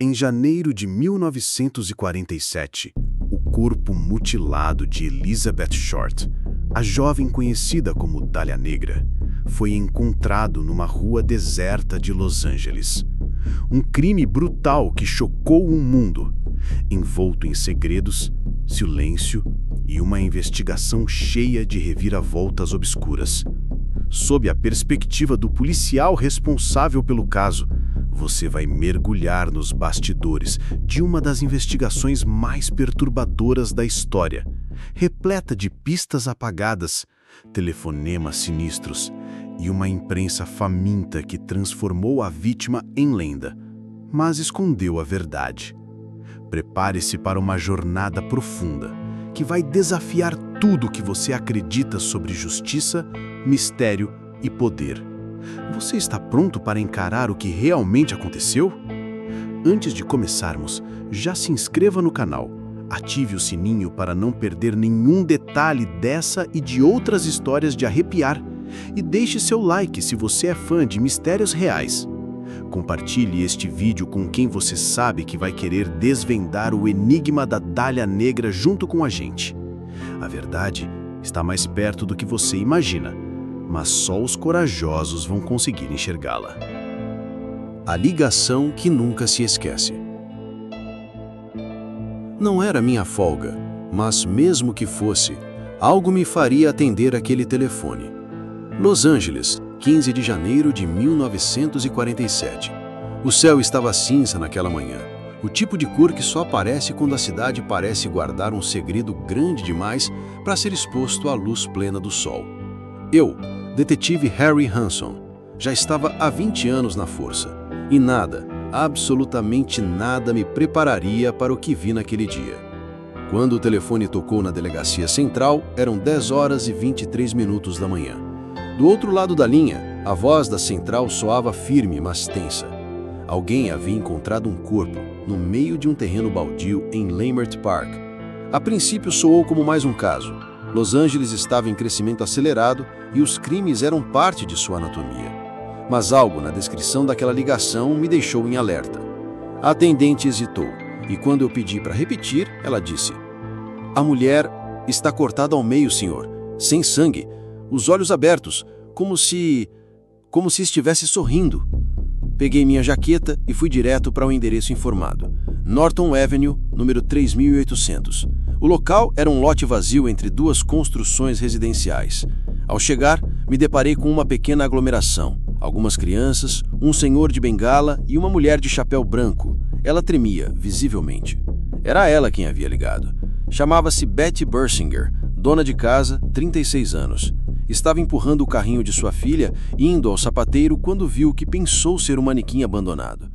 Em janeiro de 1947, o corpo mutilado de Elizabeth Short, a jovem conhecida como Dália Negra, foi encontrado numa rua deserta de Los Angeles. Um crime brutal que chocou o mundo, envolto em segredos, silêncio e uma investigação cheia de reviravoltas obscuras. Sob a perspectiva do policial responsável pelo caso, você vai mergulhar nos bastidores de uma das investigações mais perturbadoras da história, repleta de pistas apagadas, telefonemas sinistros e uma imprensa faminta que transformou a vítima em lenda, mas escondeu a verdade. Prepare-se para uma jornada profunda, que vai desafiar tudo o que você acredita sobre justiça, mistério e poder. Você está pronto para encarar o que realmente aconteceu? Antes de começarmos, já se inscreva no canal, ative o sininho para não perder nenhum detalhe dessa e de outras histórias de arrepiar, e deixe seu like se você é fã de mistérios reais. Compartilhe este vídeo com quem você sabe que vai querer desvendar o enigma da Dália Negra junto com a gente. A verdade está mais perto do que você imagina, mas só os corajosos vão conseguir enxergá-la. A ligação que nunca se esquece. Não era minha folga, mas mesmo que fosse, algo me faria atender aquele telefone. Los Angeles, 15 de janeiro de 1947. O céu estava cinza naquela manhã, o tipo de cor que só aparece quando a cidade parece guardar um segredo grande demais para ser exposto à luz plena do sol. Eu, detetive Harry Hanson, já estava há 20 anos na força, e nada, absolutamente nada me prepararia para o que vi naquele dia. Quando o telefone tocou na delegacia central, eram 10 horas e 23 minutos da manhã. Do outro lado da linha, a voz da central soava firme, mas tensa. Alguém havia encontrado um corpo no meio de um terreno baldio em Leimert Park. A princípio soou como mais um caso. Los Angeles estava em crescimento acelerado e os crimes eram parte de sua anatomia. Mas algo na descrição daquela ligação me deixou em alerta. A atendente hesitou, e quando eu pedi para repetir, ela disse: "A mulher está cortada ao meio, senhor, sem sangue, os olhos abertos, como se estivesse sorrindo." Peguei minha jaqueta e fui direto para o endereço informado. Norton Avenue, número 3800. O local era um lote vazio entre duas construções residenciais. Ao chegar, me deparei com uma pequena aglomeração. Algumas crianças, um senhor de bengala e uma mulher de chapéu branco. Ela tremia, visivelmente. Era ela quem havia ligado. Chamava-se Betty Bersinger, dona de casa, 36 anos. Estava empurrando o carrinho de sua filha, indo ao sapateiro quando viu o que pensou ser um manequim abandonado.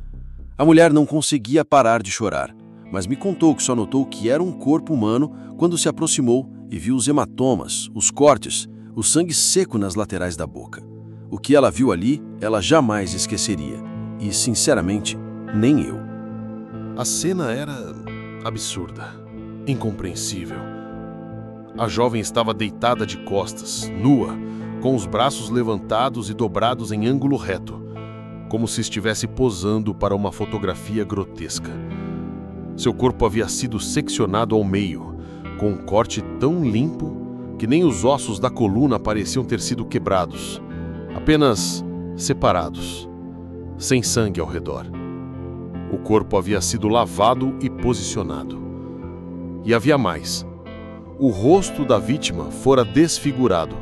A mulher não conseguia parar de chorar, mas me contou que só notou que era um corpo humano quando se aproximou e viu os hematomas, os cortes, o sangue seco nas laterais da boca. O que ela viu ali, ela jamais esqueceria. E, sinceramente, nem eu. A cena era absurda, incompreensível. A jovem estava deitada de costas, nua, com os braços levantados e dobrados em ângulo reto, como se estivesse posando para uma fotografia grotesca. Seu corpo havia sido seccionado ao meio, com um corte tão limpo que nem os ossos da coluna pareciam ter sido quebrados, apenas separados, sem sangue ao redor. O corpo havia sido lavado e posicionado. E havia mais. O rosto da vítima fora desfigurado,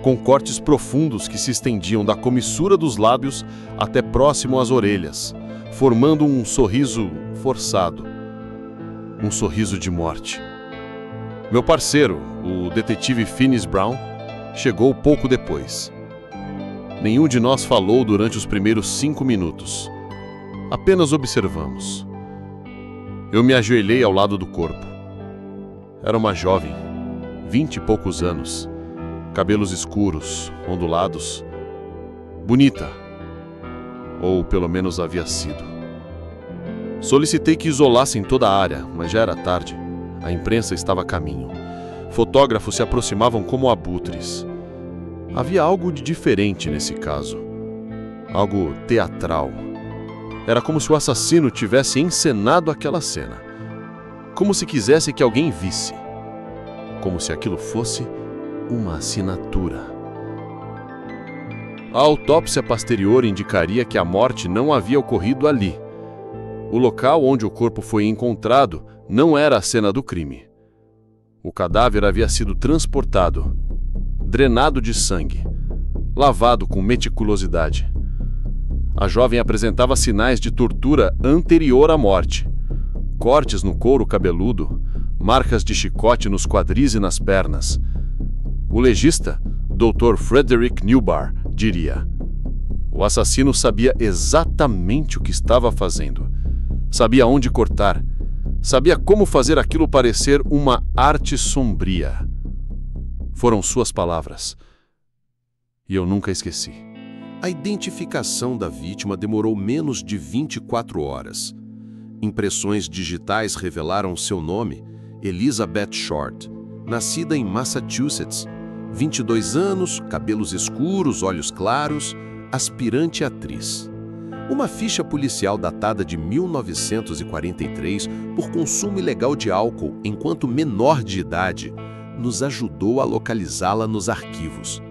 com cortes profundos que se estendiam da comissura dos lábios até próximo às orelhas, formando um sorriso forçado. Um sorriso de morte. Meu parceiro, o detetive Finis Brown, chegou pouco depois. Nenhum de nós falou durante os primeiros 5 minutos. Apenas observamos. Eu me ajoelhei ao lado do corpo. Era uma jovem, 20 e poucos anos, cabelos escuros, ondulados, bonita, ou pelo menos havia sido. Solicitei que isolassem toda a área, mas já era tarde. A imprensa estava a caminho. Fotógrafos se aproximavam como abutres. Havia algo de diferente nesse caso. Algo teatral. Era como se o assassino tivesse encenado aquela cena. Como se quisesse que alguém visse. Como se aquilo fosse uma assinatura. A autópsia posterior indicaria que a morte não havia ocorrido ali. O local onde o corpo foi encontrado não era a cena do crime. O cadáver havia sido transportado, drenado de sangue, lavado com meticulosidade. A jovem apresentava sinais de tortura anterior à morte. Cortes no couro cabeludo, marcas de chicote nos quadris e nas pernas. O legista, Dr. Frederick Newbar, diria: o assassino sabia exatamente o que estava fazendo. Sabia onde cortar. Sabia como fazer aquilo parecer uma arte sombria. Foram suas palavras. E eu nunca esqueci. A identificação da vítima demorou menos de 24 horas. Impressões digitais revelaram seu nome, Elizabeth Short, nascida em Massachusetts, 22 anos, cabelos escuros, olhos claros, aspirante atriz. Uma ficha policial datada de 1943 por consumo ilegal de álcool enquanto menor de idade nos ajudou a localizá-la nos arquivos.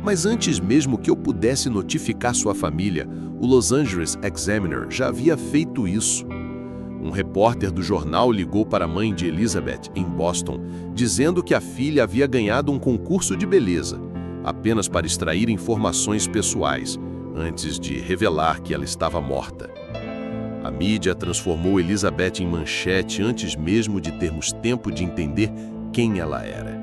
Mas antes mesmo que eu pudesse notificar sua família, o Los Angeles Examiner já havia feito isso. Um repórter do jornal ligou para a mãe de Elizabeth, em Boston, dizendo que a filha havia ganhado um concurso de beleza, apenas para extrair informações pessoais, antes de revelar que ela estava morta. A mídia transformou Elizabeth em manchete antes mesmo de termos tempo de entender quem ela era.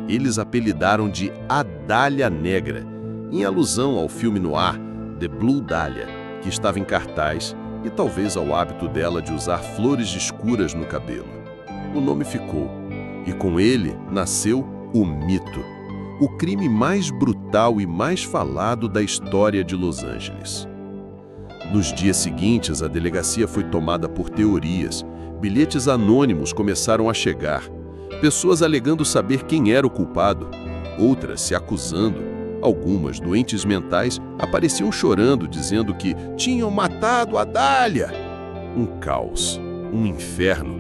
Eles apelidaram de A Dália Negra, em alusão ao filme noir The Blue Dahlia, que estava em cartaz, e talvez ao hábito dela de usar flores escuras no cabelo. O nome ficou, e com ele nasceu o mito, o crime mais brutal e mais falado da história de Los Angeles. Nos dias seguintes, a delegacia foi tomada por teorias, bilhetes anônimos começaram a chegar, pessoas alegando saber quem era o culpado, outras se acusando. Algumas, doentes mentais, apareciam chorando, dizendo que tinham matado a Dália. Um caos, um inferno.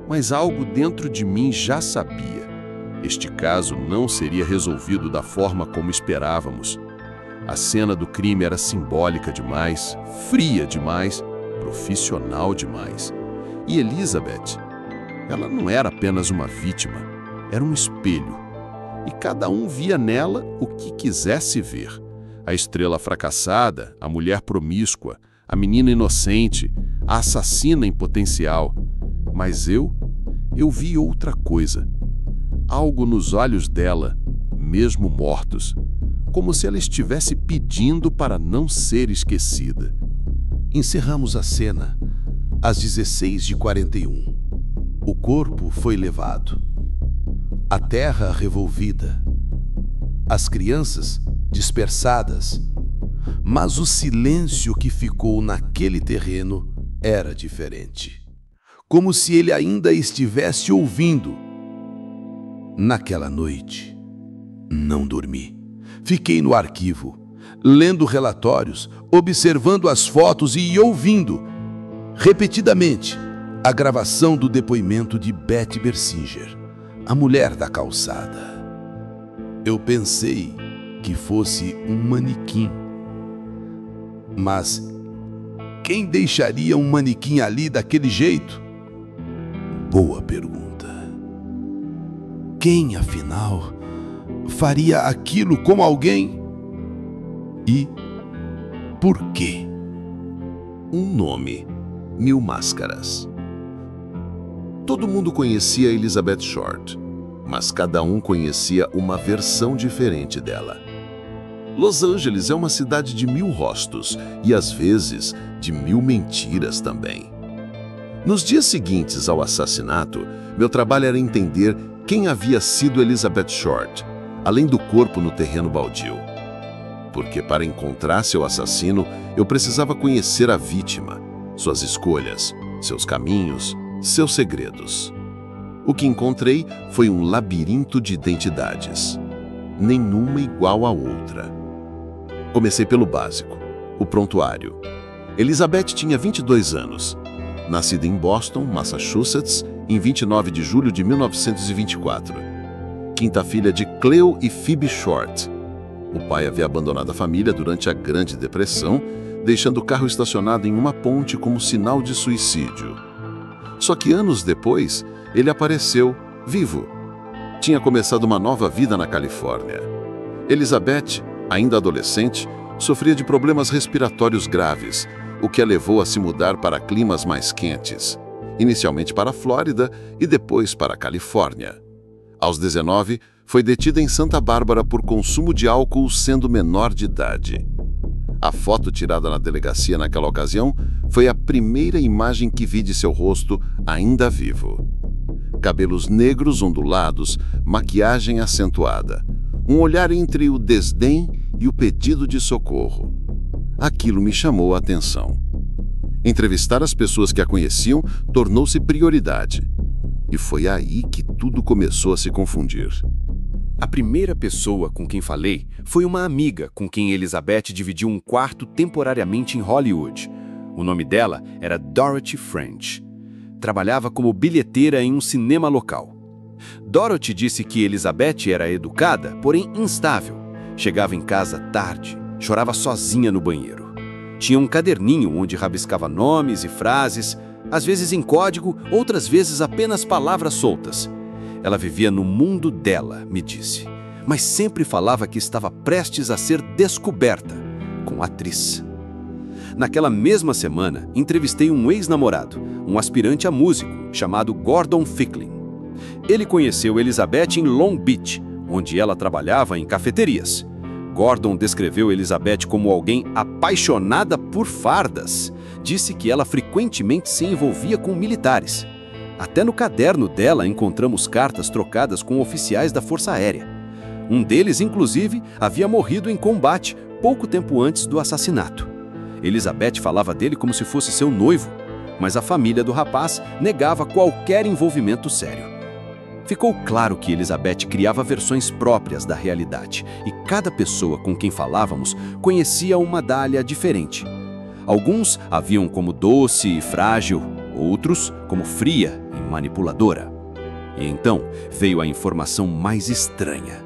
Mas algo dentro de mim já sabia. Este caso não seria resolvido da forma como esperávamos. A cena do crime era simbólica demais, fria demais, profissional demais. E Elizabeth, ela não era apenas uma vítima, era um espelho. E cada um via nela o que quisesse ver. A estrela fracassada, a mulher promíscua, a menina inocente, a assassina em potencial. Mas eu vi outra coisa. Algo nos olhos dela, mesmo mortos, como se ela estivesse pedindo para não ser esquecida. Encerramos a cena às 16h41. O corpo foi levado. A terra revolvida, as crianças dispersadas, mas o silêncio que ficou naquele terreno era diferente, como se ele ainda estivesse ouvindo. Naquela noite, não dormi. Fiquei no arquivo, lendo relatórios, observando as fotos e ouvindo, repetidamente, a gravação do depoimento de Betty Bersinger, a mulher da calçada. Eu pensei que fosse um manequim. Mas quem deixaria um manequim ali daquele jeito? Boa pergunta. Quem, afinal, faria aquilo com alguém? E por quê? Um nome, 1000 máscaras. Todo mundo conhecia Elizabeth Short, mas cada um conhecia uma versão diferente dela. Los Angeles é uma cidade de 1000 rostos e, às vezes, de 1000 mentiras também. Nos dias seguintes ao assassinato, meu trabalho era entender quem havia sido Elizabeth Short, além do corpo no terreno baldio. Porque para encontrar seu assassino, eu precisava conhecer a vítima, suas escolhas, seus caminhos, seus segredos. O que encontrei foi um labirinto de identidades, nenhuma igual à outra. Comecei pelo básico, o prontuário. Elizabeth tinha 22 anos. Nascida em Boston, Massachusetts, em 29 de julho de 1924. Quinta filha de Cleo e Phoebe Short. O pai havia abandonado a família durante a Grande Depressão, deixando o carro estacionado em uma ponte como sinal de suicídio. Só que anos depois, ele apareceu, vivo. Tinha começado uma nova vida na Califórnia. Elizabeth, ainda adolescente, sofria de problemas respiratórios graves, o que a levou a se mudar para climas mais quentes, inicialmente para a Flórida e depois para a Califórnia. Aos 19, foi detida em Santa Bárbara por consumo de álcool sendo menor de idade. A foto tirada na delegacia naquela ocasião foi a primeira imagem que vi de seu rosto ainda vivo. Cabelos negros ondulados, maquiagem acentuada, um olhar entre o desdém e o pedido de socorro. Aquilo me chamou a atenção. Entrevistar as pessoas que a conheciam tornou-se prioridade. E foi aí que tudo começou a se confundir. A primeira pessoa com quem falei foi uma amiga com quem Elizabeth dividiu um quarto temporariamente em Hollywood. O nome dela era Dorothy French. Trabalhava como bilheteira em um cinema local. Dorothy disse que Elizabeth era educada, porém instável. Chegava em casa tarde, chorava sozinha no banheiro. Tinha um caderninho onde rabiscava nomes e frases, às vezes em código, outras vezes apenas palavras soltas. Ela vivia no mundo dela, me disse, mas sempre falava que estava prestes a ser descoberta, como atriz. Naquela mesma semana, entrevistei um ex-namorado, um aspirante a músico, chamado Gordon Ficklin. Ele conheceu Elizabeth em Long Beach, onde ela trabalhava em cafeterias. Gordon descreveu Elizabeth como alguém apaixonada por fardas. Disse que ela frequentemente se envolvia com militares. Até no caderno dela encontramos cartas trocadas com oficiais da Força Aérea. Um deles, inclusive, havia morrido em combate pouco tempo antes do assassinato. Elizabeth falava dele como se fosse seu noivo, mas a família do rapaz negava qualquer envolvimento sério. Ficou claro que Elizabeth criava versões próprias da realidade e cada pessoa com quem falávamos conhecia uma Dália diferente. Alguns a viam como doce e frágil, outros como fria e manipuladora. E então veio a informação mais estranha.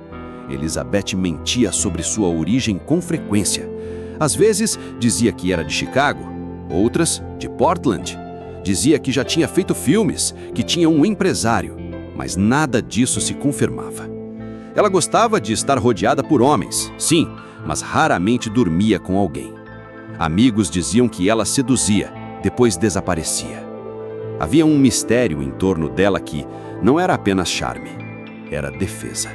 Elizabeth mentia sobre sua origem com frequência. Às vezes dizia que era de Chicago, outras de Portland. Dizia que já tinha feito filmes, que tinha um empresário. Mas nada disso se confirmava. Ela gostava de estar rodeada por homens, sim, mas raramente dormia com alguém. Amigos diziam que ela seduzia, depois desaparecia. Havia um mistério em torno dela que não era apenas charme, era defesa.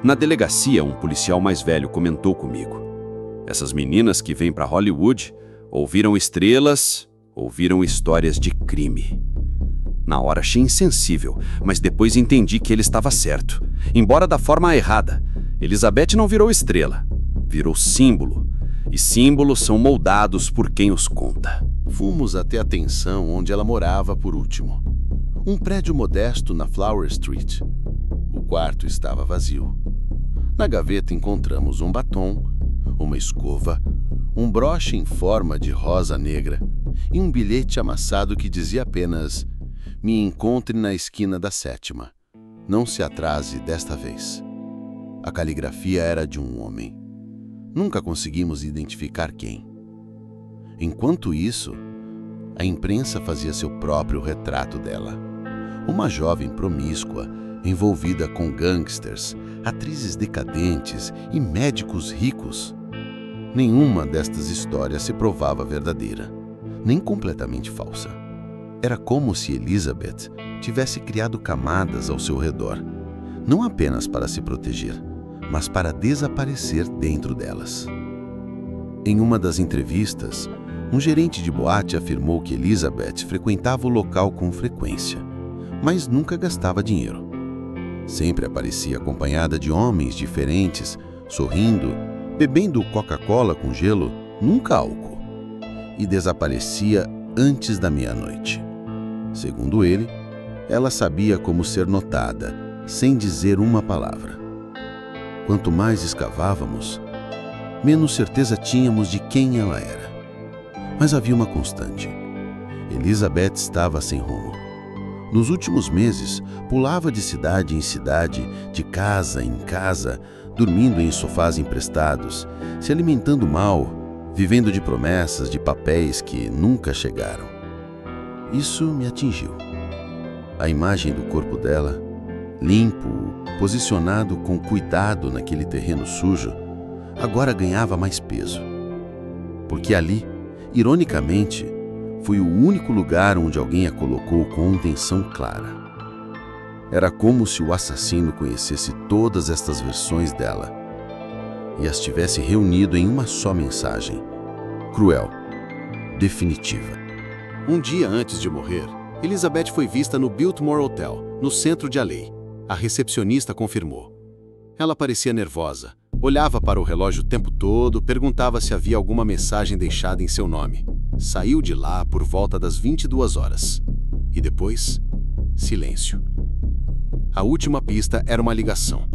Na delegacia, um policial mais velho comentou comigo: essas meninas que vêm para Hollywood ouviram estrelas, ouviram histórias de crime. Na hora achei insensível, mas depois entendi que ele estava certo. Embora da forma errada, Elizabeth não virou estrela, virou símbolo. E símbolos são moldados por quem os conta. Fomos até a pensão onde ela morava por último. Um prédio modesto na Flower Street. O quarto estava vazio. Na gaveta encontramos um batom, uma escova, um broche em forma de rosa negra e um bilhete amassado que dizia apenas: me encontre na esquina da 7ª. Não se atrase desta vez. A caligrafia era de um homem. Nunca conseguimos identificar quem. Enquanto isso, a imprensa fazia seu próprio retrato dela. Uma jovem promíscua, envolvida com gangsters, atrizes decadentes e médicos ricos. Nenhuma destas histórias se provava verdadeira, nem completamente falsa. Era como se Elizabeth tivesse criado camadas ao seu redor, não apenas para se proteger, mas para desaparecer dentro delas. Em uma das entrevistas, um gerente de boate afirmou que Elizabeth frequentava o local com frequência, mas nunca gastava dinheiro. Sempre aparecia acompanhada de homens diferentes, sorrindo, bebendo Coca-Cola com gelo, nunca álcool, e desaparecia antes da meia-noite. Segundo ele, ela sabia como ser notada, sem dizer uma palavra. Quanto mais escavávamos, menos certeza tínhamos de quem ela era. Mas havia uma constante. Elizabeth estava sem rumo. Nos últimos meses, pulava de cidade em cidade, de casa em casa, dormindo em sofás emprestados, se alimentando mal, vivendo de promessas, de papéis que nunca chegaram. Isso me atingiu. A imagem do corpo dela, limpo, posicionado com cuidado naquele terreno sujo, agora ganhava mais peso. Porque ali, ironicamente, foi o único lugar onde alguém a colocou com intenção clara. Era como se o assassino conhecesse todas estas versões dela e as tivesse reunido em uma só mensagem, cruel, definitiva. Um dia antes de morrer, Elizabeth foi vista no Biltmore Hotel, no centro de LA. A recepcionista confirmou. Ela parecia nervosa, olhava para o relógio o tempo todo, perguntava se havia alguma mensagem deixada em seu nome. Saiu de lá por volta das 22 horas. E depois, silêncio. A última pista era uma ligação.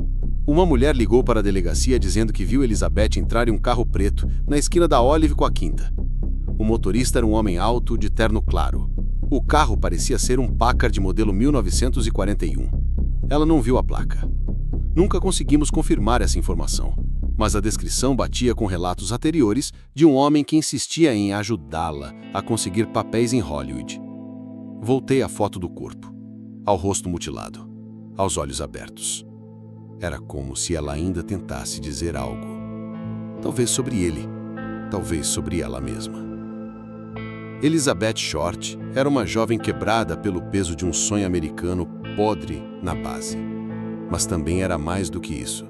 Uma mulher ligou para a delegacia dizendo que viu Elizabeth entrar em um carro preto na esquina da Olive com a Quinta. O motorista era um homem alto, de terno claro. O carro parecia ser um Packard modelo 1941. Ela não viu a placa. Nunca conseguimos confirmar essa informação, mas a descrição batia com relatos anteriores de um homem que insistia em ajudá-la a conseguir papéis em Hollywood. Voltei à foto do corpo, ao rosto mutilado, aos olhos abertos. Era como se ela ainda tentasse dizer algo. Talvez sobre ele, talvez sobre ela mesma. Elizabeth Short era uma jovem quebrada pelo peso de um sonho americano podre na base. Mas também era mais do que isso.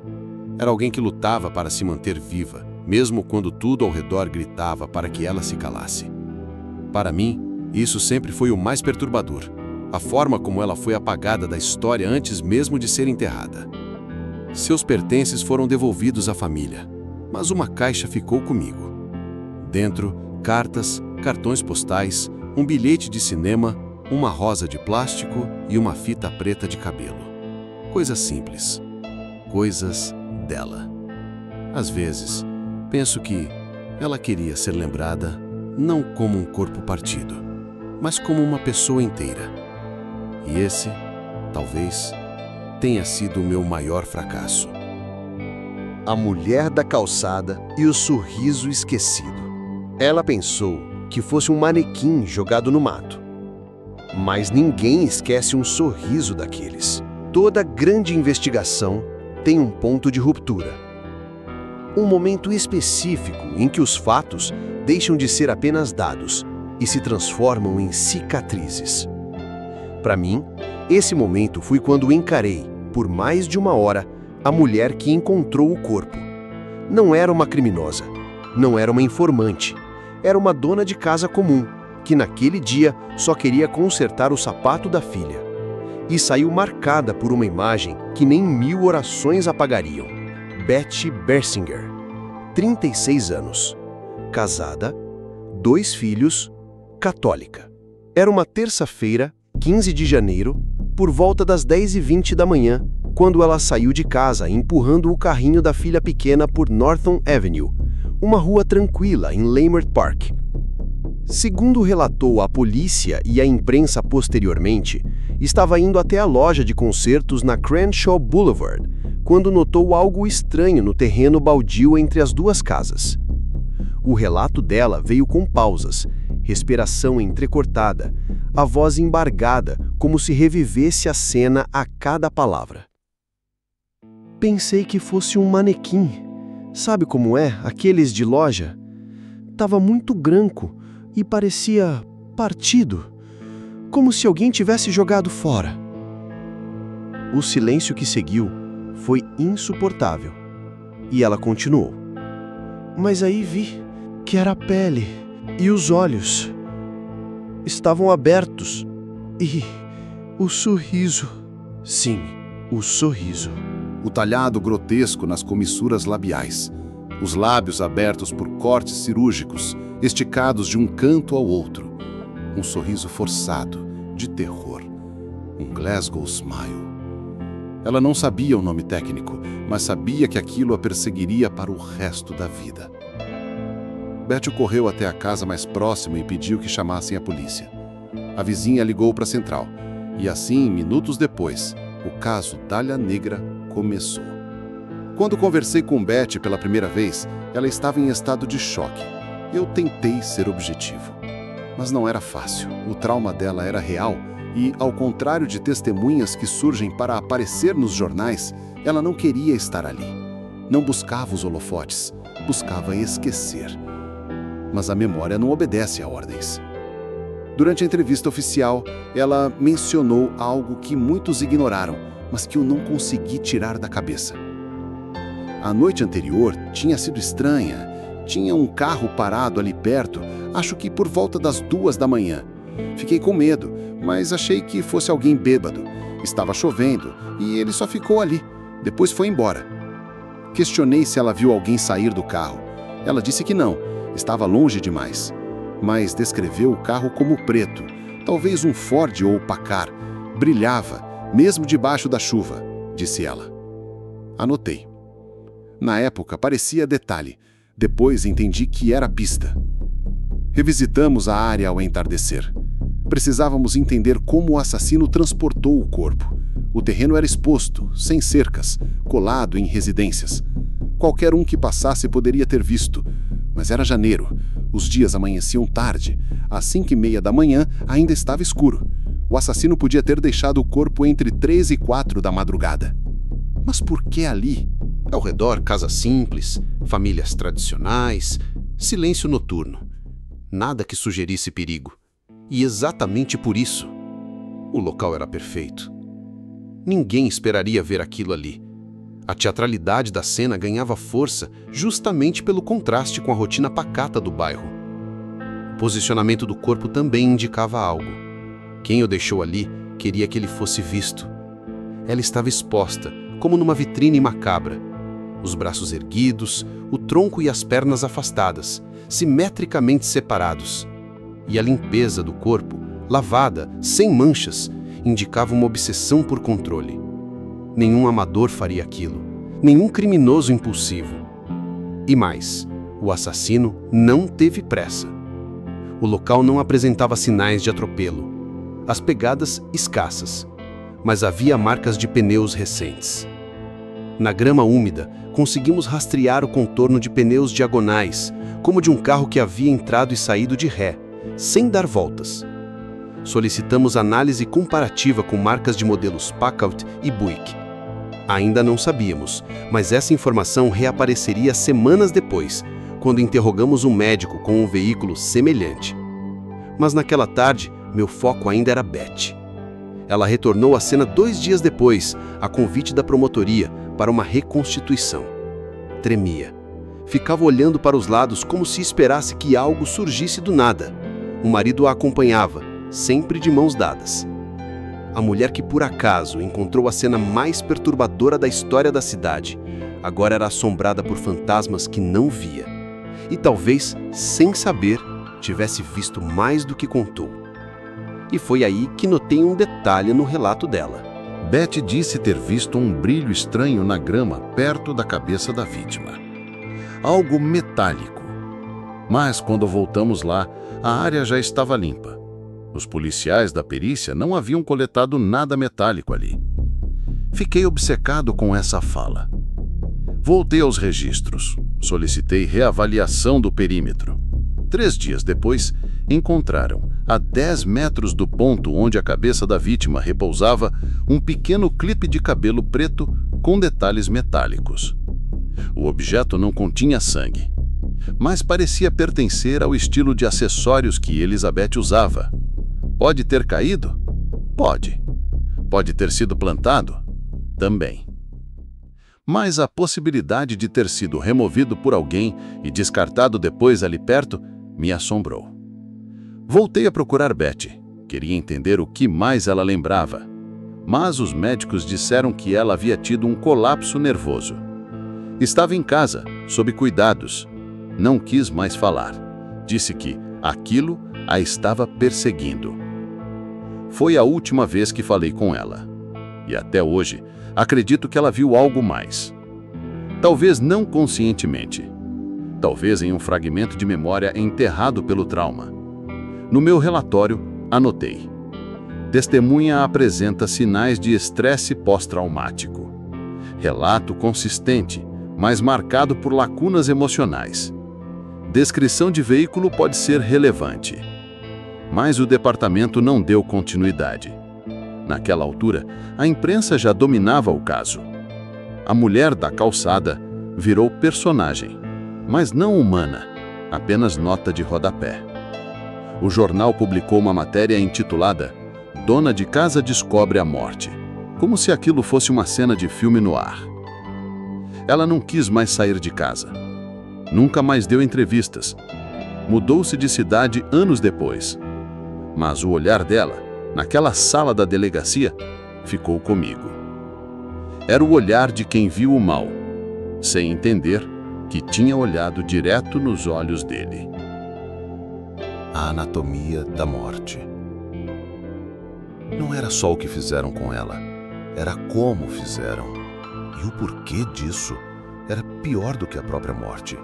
Era alguém que lutava para se manter viva, mesmo quando tudo ao redor gritava para que ela se calasse. Para mim, isso sempre foi o mais perturbador, a forma como ela foi apagada da história antes mesmo de ser enterrada. Seus pertences foram devolvidos à família, mas uma caixa ficou comigo. Dentro, cartas, cartões postais, um bilhete de cinema, uma rosa de plástico e uma fita preta de cabelo. Coisas simples. Coisas dela. Às vezes, penso que ela queria ser lembrada não como um corpo partido, mas como uma pessoa inteira. E esse, talvez, tenha sido o meu maior fracasso. A mulher da calçada e o sorriso esquecido. Ela pensou que fosse um manequim jogado no mato. Mas ninguém esquece um sorriso daqueles. Toda grande investigação tem um ponto de ruptura. Um momento específico em que os fatos deixam de ser apenas dados e se transformam em cicatrizes. Para mim, esse momento foi quando encarei, por mais de uma hora, a mulher que encontrou o corpo. Não era uma criminosa, não era uma informante, era uma dona de casa comum, que naquele dia só queria consertar o sapato da filha. E saiu marcada por uma imagem que nem 1000 orações apagariam. Betty Bersinger, 36 anos, casada, 2 filhos, católica. Era uma terça-feira, 15 de janeiro, por volta das 10h20 da manhã, quando ela saiu de casa empurrando o carrinho da filha pequena por Norton Avenue, uma rua tranquila em Leimert Park. Segundo relatou a polícia e a imprensa posteriormente, estava indo até a loja de concertos na Crenshaw Boulevard, quando notou algo estranho no terreno baldio entre as duas casas. O relato dela veio com pausas, respiração entrecortada, a voz embargada, como se revivesse a cena a cada palavra. Pensei que fosse um manequim. Sabe como é, aqueles de loja? Tava muito branco e parecia partido, como se alguém tivesse jogado fora. O silêncio que seguiu foi insuportável, e ela continuou. Mas aí vi que era a pele e os olhos estavam abertos e o sorriso. Sim, o sorriso. O talhado grotesco nas comissuras labiais, os lábios abertos por cortes cirúrgicos, esticados de um canto ao outro. Um sorriso forçado, de terror. Um Glasgow Smile. Ela não sabia o nome técnico, mas sabia que aquilo a perseguiria para o resto da vida. Betty correu até a casa mais próxima e pediu que chamassem a polícia. A vizinha ligou para a central. E assim, minutos depois, o caso Dália Negra começou. Quando conversei com Betty pela primeira vez, ela estava em estado de choque. Eu tentei ser objetivo. Mas não era fácil. O trauma dela era real e, ao contrário de testemunhas que surgem para aparecer nos jornais, ela não queria estar ali. Não buscava os holofotes, buscava esquecer. Mas a memória não obedece a ordens. Durante a entrevista oficial, ela mencionou algo que muitos ignoraram, mas que eu não consegui tirar da cabeça. A noite anterior tinha sido estranha. Tinha um carro parado ali perto, acho que por volta das 2 da manhã. Fiquei com medo, mas achei que fosse alguém bêbado. Estava chovendo e ele só ficou ali. Depois foi embora. Questionei se ela viu alguém sair do carro. Ela disse que não, estava longe demais. Mas descreveu o carro como preto, talvez um Ford ou Packard. Brilhava, mesmo debaixo da chuva, disse ela. Anotei. Na época parecia detalhe, depois entendi que era pista. Revisitamos a área ao entardecer. Precisávamos entender como o assassino transportou o corpo. O terreno era exposto, sem cercas, colado em residências. Qualquer um que passasse poderia ter visto, mas era janeiro. Os dias amanheciam tarde. Às 5:30 da manhã ainda estava escuro. O assassino podia ter deixado o corpo entre 3 e 4 da madrugada. Mas por que ali? Ao redor, casas simples, famílias tradicionais, silêncio noturno. Nada que sugerisse perigo. E exatamente por isso, o local era perfeito. Ninguém esperaria ver aquilo ali. A teatralidade da cena ganhava força justamente pelo contraste com a rotina pacata do bairro. O posicionamento do corpo também indicava algo. Quem o deixou ali queria que ele fosse visto. Ela estava exposta, como numa vitrine macabra. Os braços erguidos, o tronco e as pernas afastadas, simetricamente separados. E a limpeza do corpo, lavada, sem manchas, indicava uma obsessão por controle. Nenhum amador faria aquilo, nenhum criminoso impulsivo. E mais, o assassino não teve pressa. O local não apresentava sinais de atropelo. As pegadas escassas, mas havia marcas de pneus recentes. Na grama úmida, conseguimos rastrear o contorno de pneus diagonais, como de um carro que havia entrado e saído de ré, sem dar voltas. Solicitamos análise comparativa com marcas de modelos Packard e Buick. Ainda não sabíamos, mas essa informação reapareceria semanas depois, quando interrogamos um médico com um veículo semelhante. Mas naquela tarde, meu foco ainda era Betty. Ela retornou à cena 2 dias depois, a convite da promotoria, para uma reconstituição. Tremia. Ficava olhando para os lados como se esperasse que algo surgisse do nada. O marido a acompanhava, sempre de mãos dadas. A mulher que por acaso encontrou a cena mais perturbadora da história da cidade, agora era assombrada por fantasmas que não via. E talvez, sem saber, tivesse visto mais do que contou. E foi aí que notei um detalhe no relato dela. Betty disse ter visto um brilho estranho na grama perto da cabeça da vítima. Algo metálico. Mas quando voltamos lá, a área já estava limpa. Os policiais da perícia não haviam coletado nada metálico ali. Fiquei obcecado com essa fala. Voltei aos registros. Solicitei reavaliação do perímetro. 3 dias depois, encontraram, a 10 metros do ponto onde a cabeça da vítima repousava, um pequeno clipe de cabelo preto com detalhes metálicos. O objeto não continha sangue, mas parecia pertencer ao estilo de acessórios que Elizabeth usava. Pode ter caído? Pode. Pode ter sido plantado? Também. Mas a possibilidade de ter sido removido por alguém e descartado depois ali perto me assombrou. Voltei a procurar Betty. Queria entender o que mais ela lembrava. Mas os médicos disseram que ela havia tido um colapso nervoso. Estava em casa, sob cuidados. Não quis mais falar. Disse que aquilo a estava perseguindo. Foi a última vez que falei com ela. E até hoje, acredito que ela viu algo mais. Talvez não conscientemente. talvez em um fragmento de memória enterrado pelo trauma. No meu relatório, anotei: testemunha apresenta sinais de estresse pós-traumático. Relato consistente, mas marcado por lacunas emocionais. Descrição de veículo pode ser relevante. Mas o departamento não deu continuidade. Naquela altura, a imprensa já dominava o caso. A mulher da calçada virou personagem, mas não humana, apenas nota de rodapé. O jornal publicou uma matéria intitulada "Dona de casa descobre a morte", como se aquilo fosse uma cena de filme no ar. Ela não quis mais sair de casa. Nunca mais deu entrevistas. Mudou-se de cidade anos depois. Mas o olhar dela, naquela sala da delegacia, ficou comigo. Era o olhar de quem viu o mal, sem entender que tinha olhado direto nos olhos dele. A anatomia da morte. Não era só o que fizeram com ela, era como fizeram. E o porquê disso era pior do que a própria morte.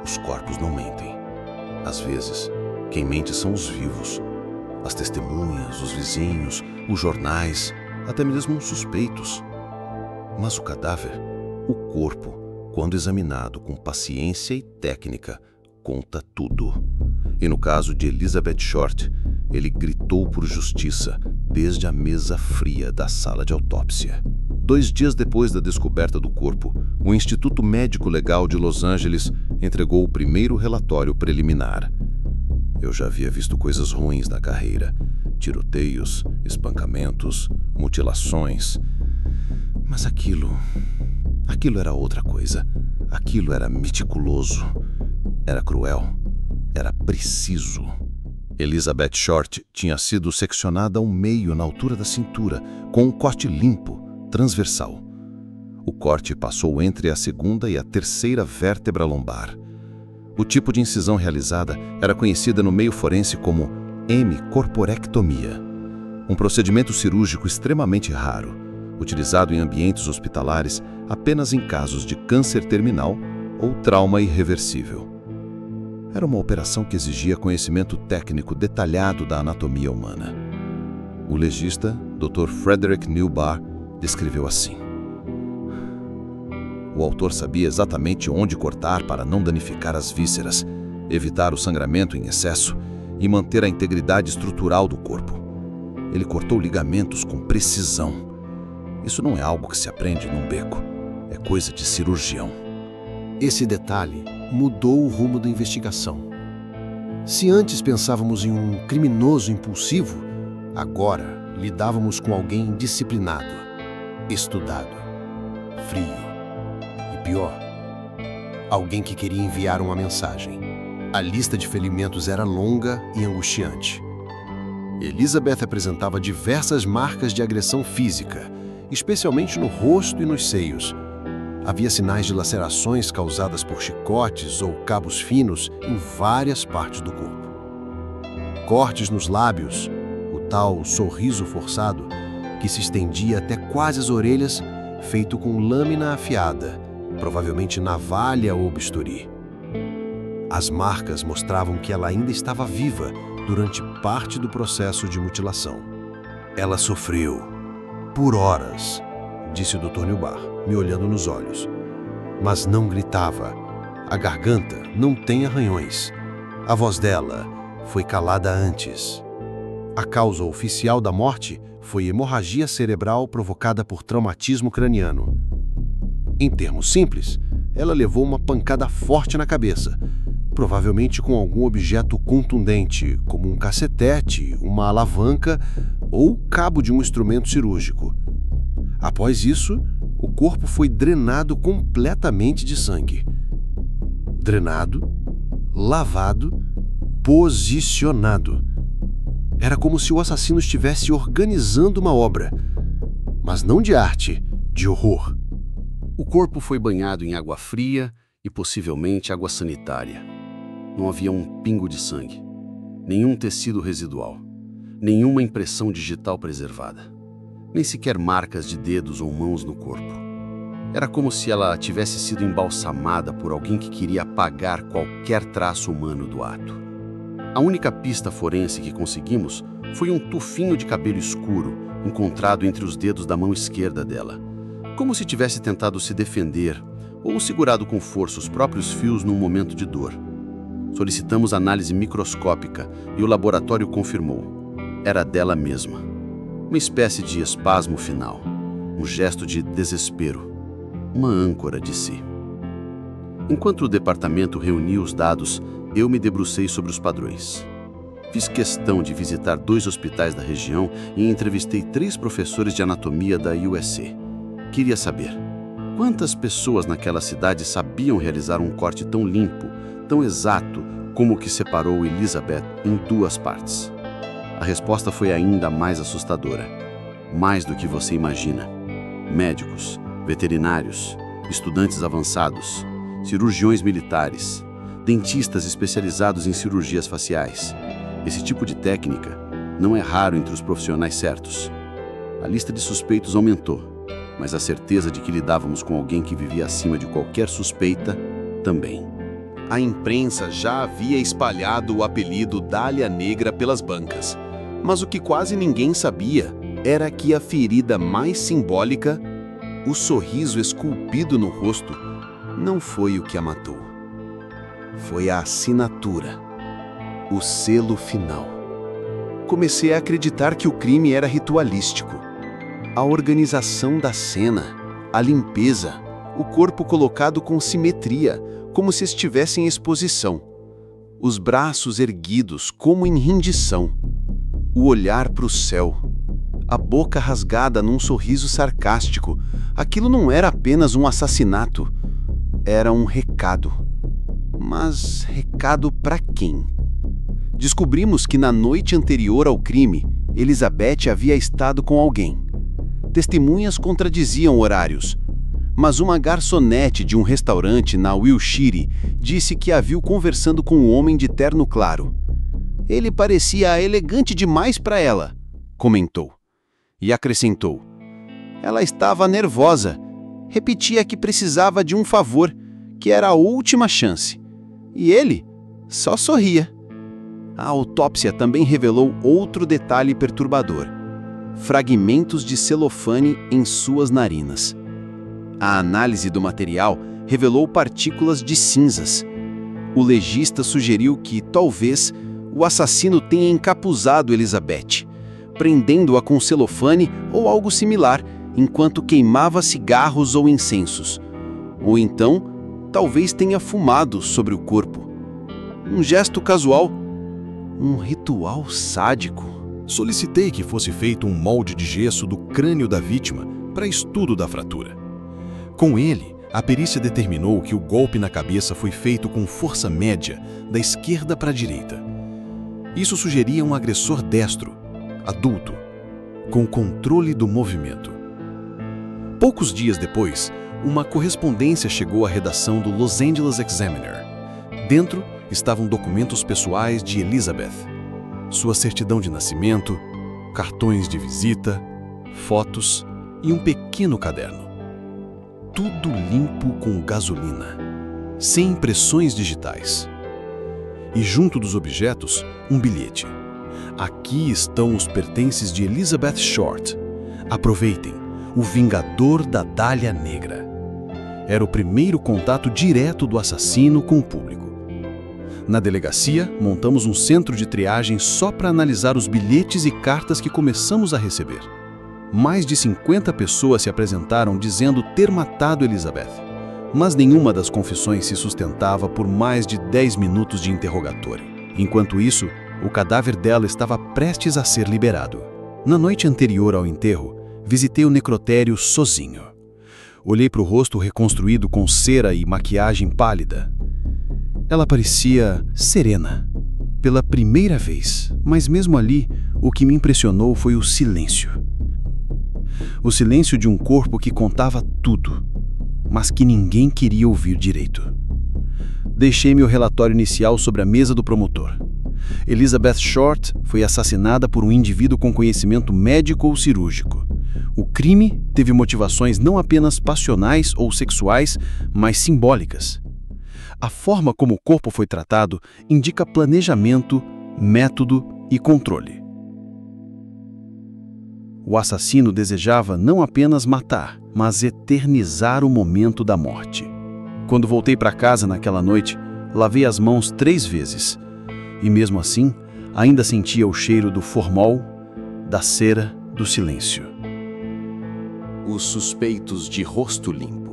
Os corpos não mentem. Às vezes, quem mente são os vivos. As testemunhas, os vizinhos, os jornais, até mesmo os suspeitos. Mas o cadáver, o corpo, quando examinado com paciência e técnica, conta tudo. E no caso de Elizabeth Short, ele gritou por justiça desde a mesa fria da sala de autópsia. 2 dias depois da descoberta do corpo, o Instituto Médico Legal de Los Angeles entregou o primeiro relatório preliminar. Eu já havia visto coisas ruins na carreira: tiroteios, espancamentos, mutilações. Mas aquilo era outra coisa. Aquilo era meticuloso, era cruel, era preciso. Elizabeth Short tinha sido seccionada ao meio na altura da cintura, com um corte limpo, transversal. O corte passou entre a 2ª e a 3ª vértebra lombar. O tipo de incisão realizada era conhecida no meio forense como hemicorporectomia, um procedimento cirúrgico extremamente raro, utilizado em ambientes hospitalares apenas em casos de câncer terminal ou trauma irreversível. Era uma operação que exigia conhecimento técnico detalhado da anatomia humana. O legista, Dr. Frederick Newbar, descreveu assim: o autor sabia exatamente onde cortar para não danificar as vísceras, evitar o sangramento em excesso e manter a integridade estrutural do corpo. Ele cortou ligamentos com precisão. Isso não é algo que se aprende num beco, é coisa de cirurgião. Esse detalhe mudou o rumo da investigação. Se antes pensávamos em um criminoso impulsivo, agora lidávamos com alguém disciplinado, estudado, frio. E pior, alguém que queria enviar uma mensagem. A lista de ferimentos era longa e angustiante. Elizabeth apresentava diversas marcas de agressão física, especialmente no rosto e nos seios. Havia sinais de lacerações causadas por chicotes ou cabos finos em várias partes do corpo. Cortes nos lábios, o tal sorriso forçado, que se estendia até quase as orelhas, feito com lâmina afiada, provavelmente navalha ou bisturi. As marcas mostravam que ela ainda estava viva durante parte do processo de mutilação. Ela sofreu por horas, disse o Dr. Newbar, me olhando nos olhos. Mas não gritava. A garganta não tem arranhões. A voz dela foi calada antes. A causa oficial da morte foi hemorragia cerebral provocada por traumatismo craniano. Em termos simples, ela levou uma pancada forte na cabeça, provavelmente com algum objeto contundente, como um cacetete, uma alavanca ou cabo de um instrumento cirúrgico. Após isso, o corpo foi drenado completamente de sangue. Drenado, lavado, posicionado. Era como se o assassino estivesse organizando uma obra, mas não de arte, de horror. O corpo foi banhado em água fria e possivelmente água sanitária. Não havia um pingo de sangue, nenhum tecido residual, nenhuma impressão digital preservada, nem sequer marcas de dedos ou mãos no corpo. Era como se ela tivesse sido embalsamada por alguém que queria apagar qualquer traço humano do ato. A única pista forense que conseguimos foi um tufinho de cabelo escuro encontrado entre os dedos da mão esquerda dela, como se tivesse tentado se defender ou segurado com força os próprios fios num momento de dor. Solicitamos análise microscópica e o laboratório confirmou. Era dela mesma. Uma espécie de espasmo final, um gesto de desespero, uma âncora de si. Enquanto o departamento reunia os dados, eu me debrucei sobre os padrões. Fiz questão de visitar 2 hospitais da região e entrevistei 3 professores de anatomia da USC. Queria saber quantas pessoas naquela cidade sabiam realizar um corte tão limpo, tão exato como o que separou Elizabeth em 2 partes. A resposta foi ainda mais assustadora. Mais do que você imagina. Médicos, veterinários, estudantes avançados, cirurgiões militares, dentistas especializados em cirurgias faciais. Esse tipo de técnica não é raro entre os profissionais certos. A lista de suspeitos aumentou, mas a certeza de que lidávamos com alguém que vivia acima de qualquer suspeita também. A imprensa já havia espalhado o apelido Dália Negra pelas bancas, mas o que quase ninguém sabia era que a ferida mais simbólica, o sorriso esculpido no rosto, não foi o que a matou. Foi a assinatura, o selo final. Comecei a acreditar que o crime era ritualístico. A organização da cena, a limpeza, o corpo colocado com simetria, como se estivesse em exposição. Os braços erguidos, como em rendição. O olhar para o céu. A boca rasgada num sorriso sarcástico. Aquilo não era apenas um assassinato. Era um recado. Mas recado para quem? Descobrimos que na noite anterior ao crime, Elizabeth havia estado com alguém. Testemunhas contradiziam horários, mas uma garçonete de um restaurante na Wilshire disse que a viu conversando com um homem de terno claro. Ele parecia elegante demais para ela, comentou. E acrescentou. Ela estava nervosa. Repetia que precisava de um favor, que era a última chance. E ele só sorria. A autópsia também revelou outro detalhe perturbador. Fragmentos de celofane em suas narinas. A análise do material revelou partículas de cinzas. O legista sugeriu que, talvez, o assassino tenha encapuzado Elizabeth, prendendo-a com celofane ou algo similar, enquanto queimava cigarros ou incensos. Ou então, talvez tenha fumado sobre o corpo. Um gesto casual, um ritual sádico. Solicitei que fosse feito um molde de gesso do crânio da vítima para estudo da fratura. Com ele, a perícia determinou que o golpe na cabeça foi feito com força média, da esquerda para a direita. Isso sugeria um agressor destro, adulto, com controle do movimento. Poucos dias depois, uma correspondência chegou à redação do Los Angeles Examiner. Dentro estavam documentos pessoais de Elizabeth, sua certidão de nascimento, cartões de visita, fotos e um pequeno caderno. Tudo limpo com gasolina, sem impressões digitais. E junto dos objetos, um bilhete. Aqui estão os pertences de Elizabeth Short. Aproveitem, o vingador da Dália Negra. Era o primeiro contato direto do assassino com o público. Na delegacia, montamos um centro de triagem só para analisar os bilhetes e cartas que começamos a receber. Mais de 50 pessoas se apresentaram dizendo ter matado Elizabeth, mas nenhuma das confissões se sustentava por mais de 10 minutos de interrogatório. Enquanto isso, o cadáver dela estava prestes a ser liberado. Na noite anterior ao enterro, visitei o necrotério sozinho. Olhei para o rosto reconstruído com cera e maquiagem pálida. Ela parecia serena, pela primeira vez, mas mesmo ali, o que me impressionou foi o silêncio. O silêncio de um corpo que contava tudo, mas que ninguém queria ouvir direito. Deixei meu relatório inicial sobre a mesa do promotor. Elizabeth Short foi assassinada por um indivíduo com conhecimento médico ou cirúrgico. O crime teve motivações não apenas passionais ou sexuais, mas simbólicas. A forma como o corpo foi tratado indica planejamento, método e controle. O assassino desejava não apenas matar, mas eternizar o momento da morte. Quando voltei para casa naquela noite, lavei as mãos 3 vezes. E mesmo assim, ainda sentia o cheiro do formol, da cera, do silêncio. Os suspeitos de rosto limpo.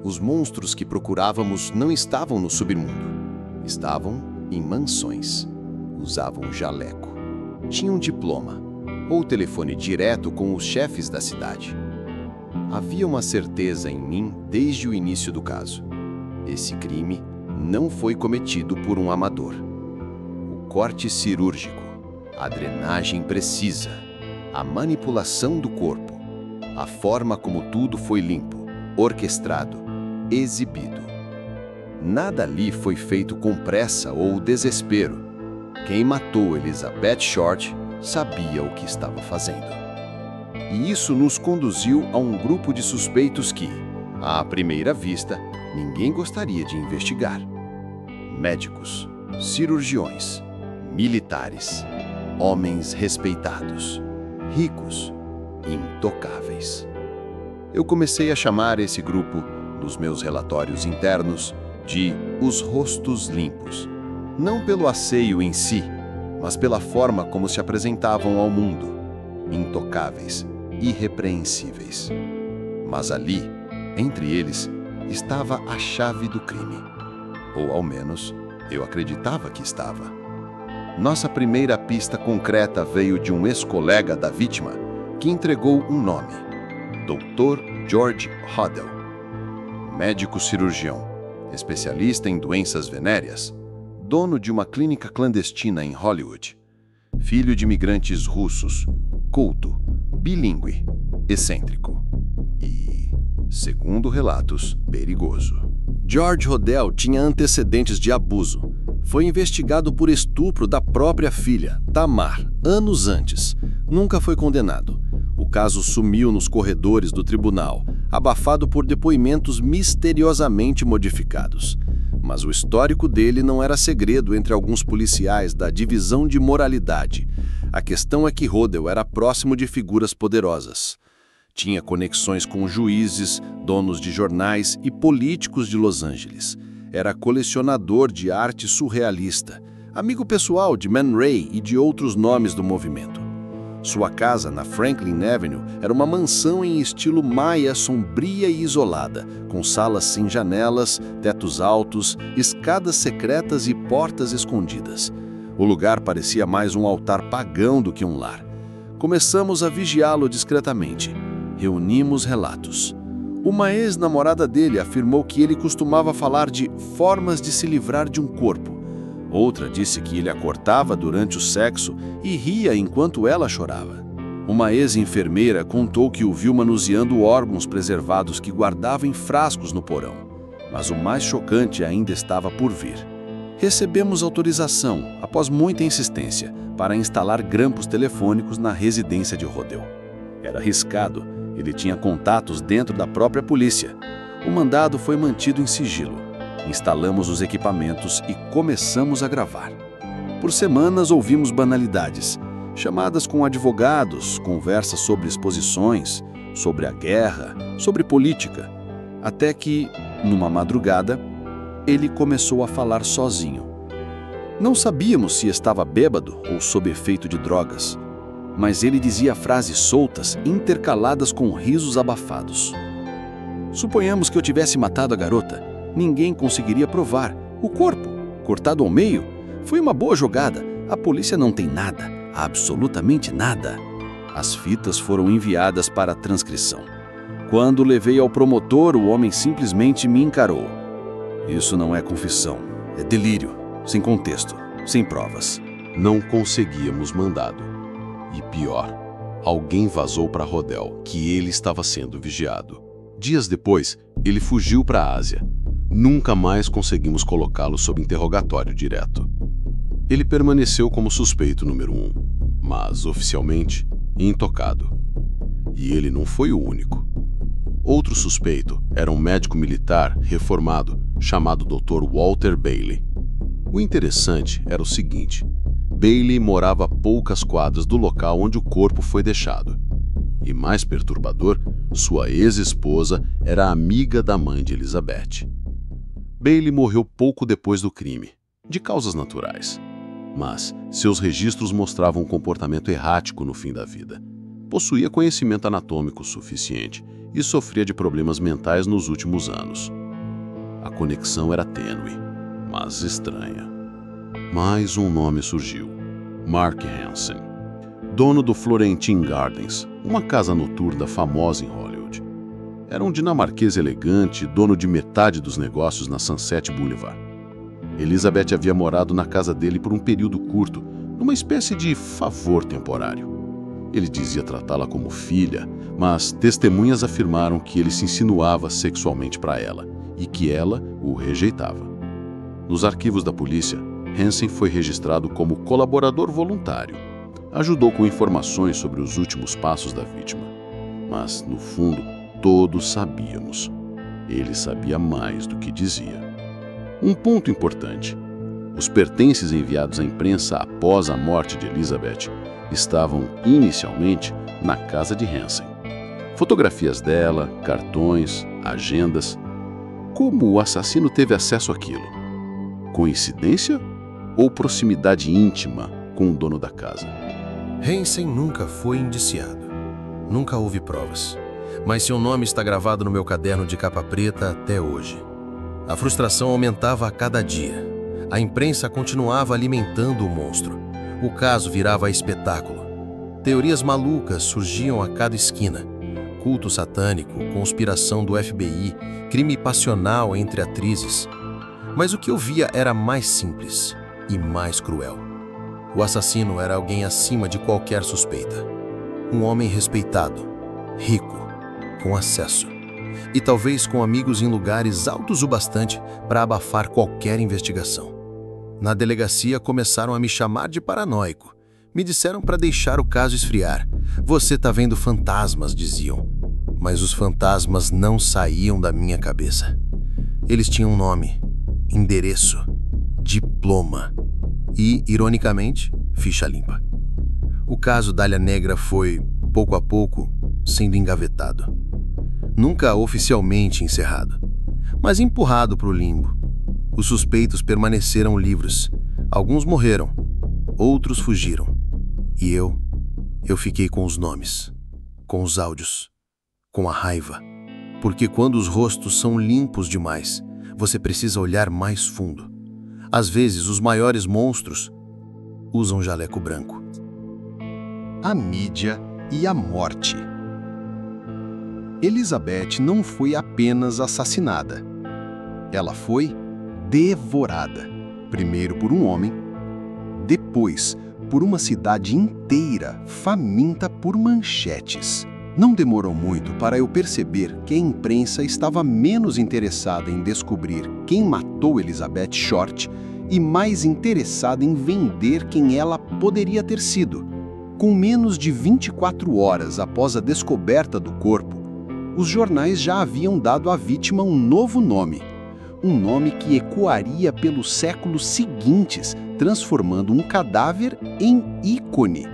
Os monstros que procurávamos não estavam no submundo. Estavam em mansões. Usavam jaleco. Tinham diploma ou telefone direto com os chefes da cidade. Havia uma certeza em mim desde o início do caso. Esse crime não foi cometido por um amador. O corte cirúrgico, a drenagem precisa, a manipulação do corpo, a forma como tudo foi limpo, orquestrado, exibido. Nada ali foi feito com pressa ou desespero. Quem matou Elizabeth Short sabia o que estava fazendo. E isso nos conduziu a um grupo de suspeitos que, à primeira vista, ninguém gostaria de investigar. Médicos, cirurgiões, militares, homens respeitados, ricos, intocáveis. Eu comecei a chamar esse grupo, nos meus relatórios internos, de os rostos limpos. Não pelo asseio em si, mas pela forma como se apresentavam ao mundo. Intocáveis, irrepreensíveis. Mas ali, entre eles, estava a chave do crime. Ou ao menos, eu acreditava que estava. Nossa primeira pista concreta veio de um ex-colega da vítima, que entregou um nome: Dr. George Hodel. Médico cirurgião, especialista em doenças venéreas, dono de uma clínica clandestina em Hollywood. Filho de imigrantes russos, culto, bilíngue, excêntrico e, segundo relatos, perigoso. George Hodel tinha antecedentes de abuso. Foi investigado por estupro da própria filha, Tamar, anos antes. Nunca foi condenado. O caso sumiu nos corredores do tribunal, abafado por depoimentos misteriosamente modificados. Mas o histórico dele não era segredo entre alguns policiais da Divisão de Moralidade. A questão é que Hodel era próximo de figuras poderosas. Tinha conexões com juízes, donos de jornais e políticos de Los Angeles. Era colecionador de arte surrealista, amigo pessoal de Man Ray e de outros nomes do movimento. Sua casa, na Franklin Avenue, era uma mansão em estilo maia, sombria e isolada, com salas sem janelas, tetos altos, escadas secretas e portas escondidas. O lugar parecia mais um altar pagão do que um lar. Começamos a vigiá-lo discretamente. Reunimos relatos. Uma ex-namorada dele afirmou que ele costumava falar de formas de se livrar de um corpo. Outra disse que ele a cortava durante o sexo e ria enquanto ela chorava. Uma ex-enfermeira contou que o viu manuseando órgãos preservados que guardava em frascos no porão. Mas o mais chocante ainda estava por vir. Recebemos autorização, após muita insistência, para instalar grampos telefônicos na residência de Hodel. Era arriscado, ele tinha contatos dentro da própria polícia. O mandado foi mantido em sigilo. Instalamos os equipamentos e começamos a gravar. Por semanas ouvimos banalidades, chamadas com advogados, conversas sobre exposições, sobre a guerra, sobre política, até que, numa madrugada, ele começou a falar sozinho. Não sabíamos se estava bêbado ou sob efeito de drogas, mas ele dizia frases soltas, intercaladas com risos abafados. Suponhamos que eu tivesse matado a garota. Ninguém conseguiria provar. O corpo, cortado ao meio, foi uma boa jogada. A polícia não tem nada, absolutamente nada. As fitas foram enviadas para a transcrição. Quando levei ao promotor, o homem simplesmente me encarou. Isso não é confissão, é delírio, sem contexto, sem provas. Não conseguíamos mandado. E pior, alguém vazou para Hodel que ele estava sendo vigiado. Dias depois, ele fugiu para a Ásia. Nunca mais conseguimos colocá-lo sob interrogatório direto. Ele permaneceu como suspeito número 1, mas oficialmente intocado. E ele não foi o único. Outro suspeito era um médico militar reformado chamado Dr. Walter Bailey. O interessante era o seguinte: Bailey morava a poucas quadras do local onde o corpo foi deixado. E mais perturbador, sua ex-esposa era amiga da mãe de Elizabeth. Bailey morreu pouco depois do crime, de causas naturais. Mas seus registros mostravam um comportamento errático no fim da vida. Possuía conhecimento anatômico suficiente e sofria de problemas mentais nos últimos anos. A conexão era tênue, mas estranha. Mais um nome surgiu: Mark Hansen, dono do Florentine Gardens, uma casa noturna famosa em Hollywood. Era um dinamarquês elegante, dono de metade dos negócios na Sunset Boulevard. Elizabeth havia morado na casa dele por um período curto, numa espécie de favor temporário. Ele dizia tratá-la como filha, mas testemunhas afirmaram que ele se insinuava sexualmente para ela e que ela o rejeitava. Nos arquivos da polícia, Hansen foi registrado como colaborador voluntário. Ajudou com informações sobre os últimos passos da vítima. Mas, no fundo, todos sabíamos. Ele sabia mais do que dizia. Um ponto importante: os pertences enviados à imprensa após a morte de Elizabeth estavam, inicialmente, na casa de Hansen. Fotografias dela, cartões, agendas. Como o assassino teve acesso àquilo? Coincidência ou proximidade íntima com o dono da casa? Hansen nunca foi indiciado. Nunca houve provas. Mas seu nome está gravado no meu caderno de capa preta até hoje. A frustração aumentava a cada dia. A imprensa continuava alimentando o monstro. O caso virava espetáculo. Teorias malucas surgiam a cada esquina. Culto satânico, conspiração do FBI, crime passional entre atrizes. Mas o que eu via era mais simples e mais cruel. O assassino era alguém acima de qualquer suspeita. Um homem respeitado, rico, com acesso. E talvez com amigos em lugares altos o bastante para abafar qualquer investigação. Na delegacia começaram a me chamar de paranoico. Me disseram para deixar o caso esfriar. Você tá vendo fantasmas, diziam. Mas os fantasmas não saíam da minha cabeça. Eles tinham nome, endereço, diploma e, ironicamente, ficha limpa. O caso Dália Negra foi, pouco a pouco, sendo engavetado. Nunca oficialmente encerrado, mas empurrado para o limbo. Os suspeitos permaneceram livres. Alguns morreram, outros fugiram. E eu fiquei com os nomes, com os áudios, com a raiva. Porque quando os rostos são limpos demais, você precisa olhar mais fundo. Às vezes, os maiores monstros usam jaleco branco. A mídia e a morte. Elizabeth não foi apenas assassinada. Ela foi devorada. Primeiro por um homem, depois por uma cidade inteira faminta por manchetes. Não demorou muito para eu perceber que a imprensa estava menos interessada em descobrir quem matou Elizabeth Short e mais interessada em vender quem ela poderia ter sido. Com menos de 24 horas após a descoberta do corpo, os jornais já haviam dado à vítima um novo nome. Um nome que ecoaria pelos séculos seguintes, transformando um cadáver em ícone.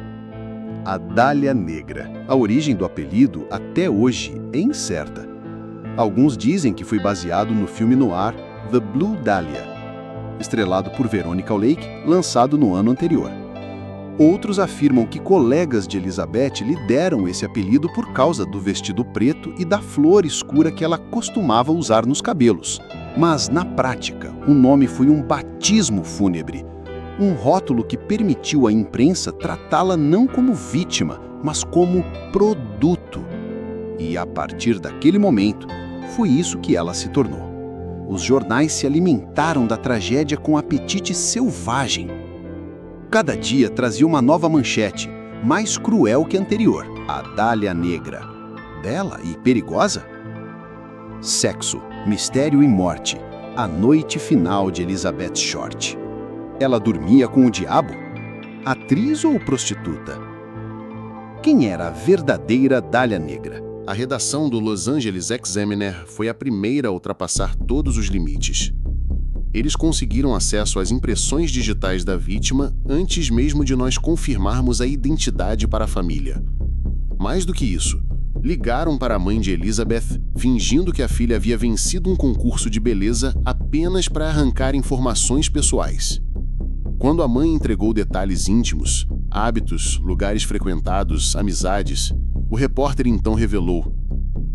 A Dália Negra. A origem do apelido, até hoje, é incerta. Alguns dizem que foi baseado no filme noir The Blue Dahlia, estrelado por Veronica Lake, lançado no ano anterior. Outros afirmam que colegas de Elizabeth lhe deram esse apelido por causa do vestido preto e da flor escura que ela costumava usar nos cabelos. Mas, na prática, o nome foi um batismo fúnebre, um rótulo que permitiu à imprensa tratá-la não como vítima, mas como produto. E, a partir daquele momento, foi isso que ela se tornou. Os jornais se alimentaram da tragédia com apetite selvagem. Cada dia trazia uma nova manchete, mais cruel que a anterior, a Dália Negra. Bela e perigosa? Sexo, mistério e morte, a noite final de Elizabeth Short. Ela dormia com o diabo? Atriz ou prostituta? quem era a verdadeira Dália Negra. A redação do Los Angeles Examiner foi a primeira a ultrapassar todos os limites. Eles conseguiram acesso às impressões digitais da vítima antes mesmo de nós confirmarmos a identidade para a família. Mais do que isso, ligaram para a mãe de Elizabeth, fingindo que a filha havia vencido um concurso de beleza apenas para arrancar informações pessoais. Quando a mãe entregou detalhes íntimos, hábitos, lugares frequentados, amizades, o repórter então revelou: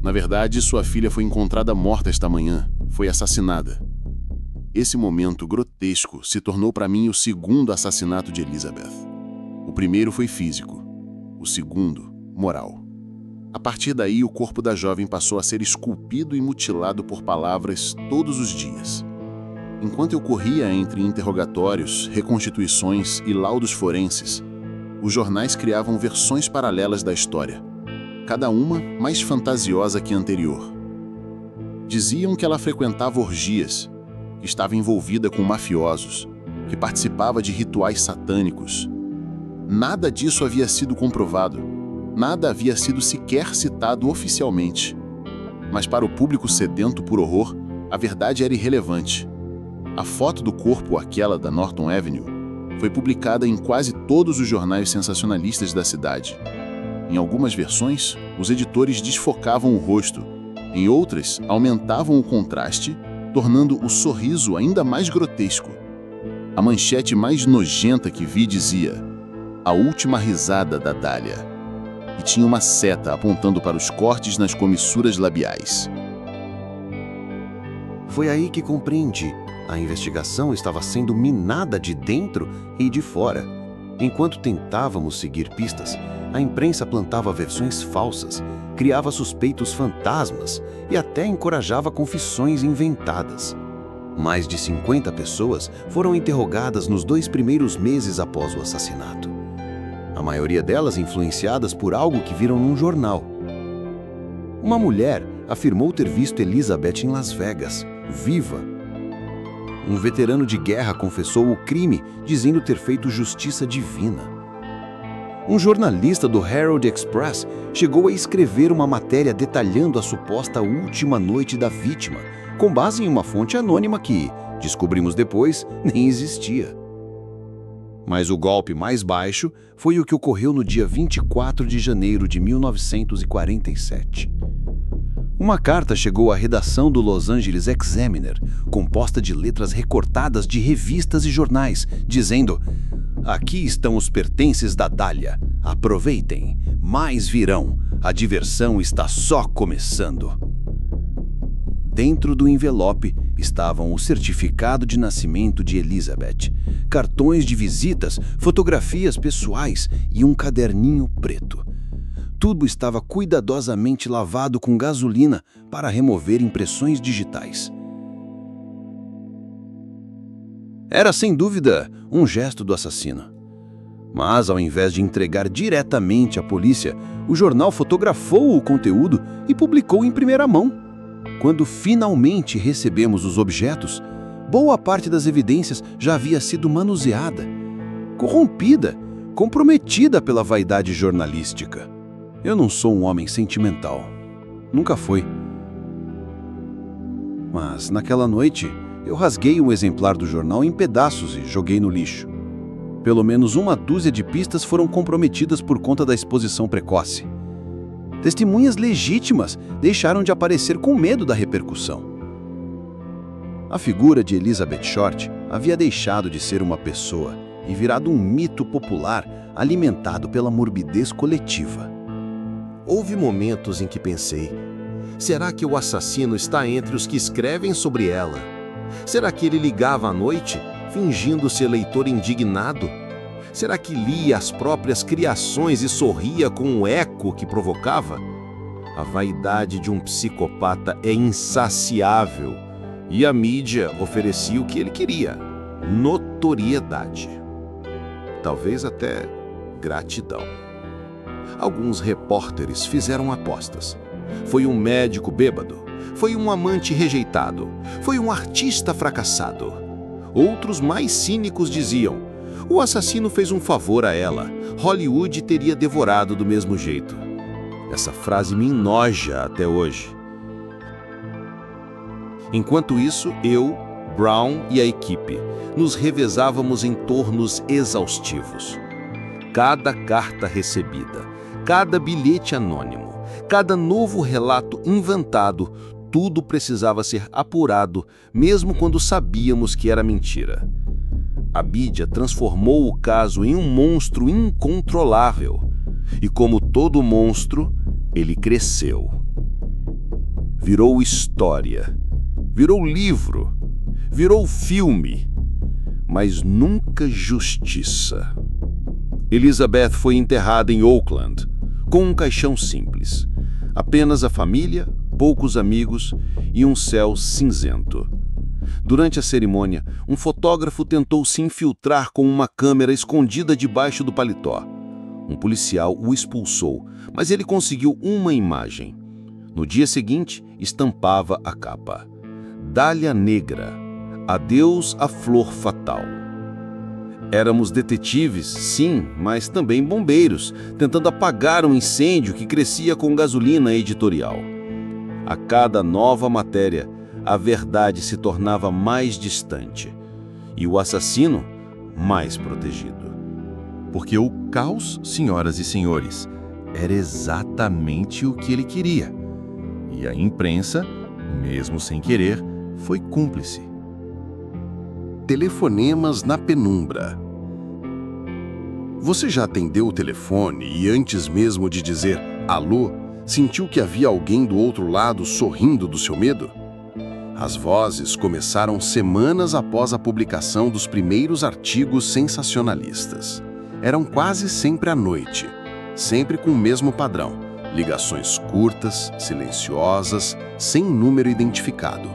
na verdade, sua filha foi encontrada morta esta manhã, foi assassinada. Esse momento grotesco se tornou para mim o segundo assassinato de Elizabeth. O primeiro foi físico, o segundo, moral. A partir daí, o corpo da jovem passou a ser esculpido e mutilado por palavras todos os dias. Enquanto eu corria entre interrogatórios, reconstituições e laudos forenses, os jornais criavam versões paralelas da história, cada uma mais fantasiosa que a anterior. Diziam que ela frequentava orgias, que estava envolvida com mafiosos, que participava de rituais satânicos. Nada disso havia sido comprovado, nada havia sido sequer citado oficialmente. Mas para o público sedento por horror, a verdade era irrelevante. A foto do corpo, aquela da Norton Avenue, foi publicada em quase todos os jornais sensacionalistas da cidade. Em algumas versões, os editores desfocavam o rosto, em outras, aumentavam o contraste, tornando o sorriso ainda mais grotesco. A manchete mais nojenta que vi dizia: "A última risada da Dália", e tinha uma seta apontando para os cortes nas comissuras labiais. Foi aí que compreendi. A investigação estava sendo minada de dentro e de fora. Enquanto tentávamos seguir pistas, a imprensa plantava versões falsas, criava suspeitos fantasmas e até encorajava confissões inventadas. Mais de 50 pessoas foram interrogadas nos 2 primeiros meses após o assassinato. A maioria delas influenciadas por algo que viram num jornal. Uma mulher afirmou ter visto Elizabeth em Las Vegas, viva. Um veterano de guerra confessou o crime, dizendo ter feito justiça divina. Um jornalista do Herald Express chegou a escrever uma matéria detalhando a suposta última noite da vítima, com base em uma fonte anônima que, descobrimos depois, nem existia. Mas o golpe mais baixo foi o que ocorreu no dia 24 de janeiro de 1947. Uma carta chegou à redação do Los Angeles Examiner, composta de letras recortadas de revistas e jornais, dizendo: "Aqui estão os pertences da Dália. Aproveitem, mais virão. A diversão está só começando." Dentro do envelope estavam o certificado de nascimento de Elizabeth, cartões de visitas, fotografias pessoais e um caderninho preto. Tudo estava cuidadosamente lavado com gasolina para remover impressões digitais. Era, sem dúvida, um gesto do assassino. Mas, ao invés de entregar diretamente à polícia, o jornal fotografou o conteúdo e publicou em primeira mão. Quando finalmente recebemos os objetos, boa parte das evidências já havia sido manuseada, corrompida, comprometida pela vaidade jornalística. Eu não sou um homem sentimental. Nunca fui. Mas, naquela noite, eu rasguei um exemplar do jornal em pedaços e joguei no lixo. Pelo menos uma dúzia de pistas foram comprometidas por conta da exposição precoce. Testemunhas legítimas deixaram de aparecer com medo da repercussão. A figura de Elizabeth Short havia deixado de ser uma pessoa e virado um mito popular alimentado pela morbidez coletiva. Houve momentos em que pensei: será que o assassino está entre os que escrevem sobre ela? Será que ele ligava à noite, fingindo-se leitor indignado? Será que lia as próprias criações e sorria com o eco que provocava? A vaidade de um psicopata é insaciável, e a mídia oferecia o que ele queria: notoriedade. Talvez até gratidão. Alguns repórteres fizeram apostas. Foi um médico bêbado, foi um amante rejeitado, foi um artista fracassado. Outros mais cínicos diziam: O assassino fez um favor a ela. Hollywood teria devorado do mesmo jeito. Essa frase me enoja até hoje. Enquanto isso, eu, Brown e a equipe nos revezávamos em tornos exaustivos. Cada carta recebida, cada bilhete anônimo, cada novo relato inventado, tudo precisava ser apurado, mesmo quando sabíamos que era mentira. A mídia transformou o caso em um monstro incontrolável. E como todo monstro, ele cresceu. Virou história, virou livro, virou filme, mas nunca justiça. Elizabeth foi enterrada em Oakland, com um caixão simples. Apenas a família, poucos amigos e um céu cinzento. Durante a cerimônia, um fotógrafo tentou se infiltrar com uma câmera escondida debaixo do paletó. Um policial o expulsou, mas ele conseguiu uma imagem. No dia seguinte, estampava a capa: Dália Negra, adeus à flor fatal. Éramos detetives, sim, mas também bombeiros, tentando apagar um incêndio que crescia com gasolina editorial. A cada nova matéria, a verdade se tornava mais distante e o assassino mais protegido. Porque o caos, senhoras e senhores, era exatamente o que ele queria. E a imprensa, mesmo sem querer, foi cúmplice. Telefonemas na penumbra. Você já atendeu o telefone e antes mesmo de dizer alô, sentiu que havia alguém do outro lado sorrindo do seu medo? As vozes começaram semanas após a publicação dos primeiros artigos sensacionalistas. Eram quase sempre à noite, sempre com o mesmo padrão: ligações curtas, silenciosas, sem número identificado.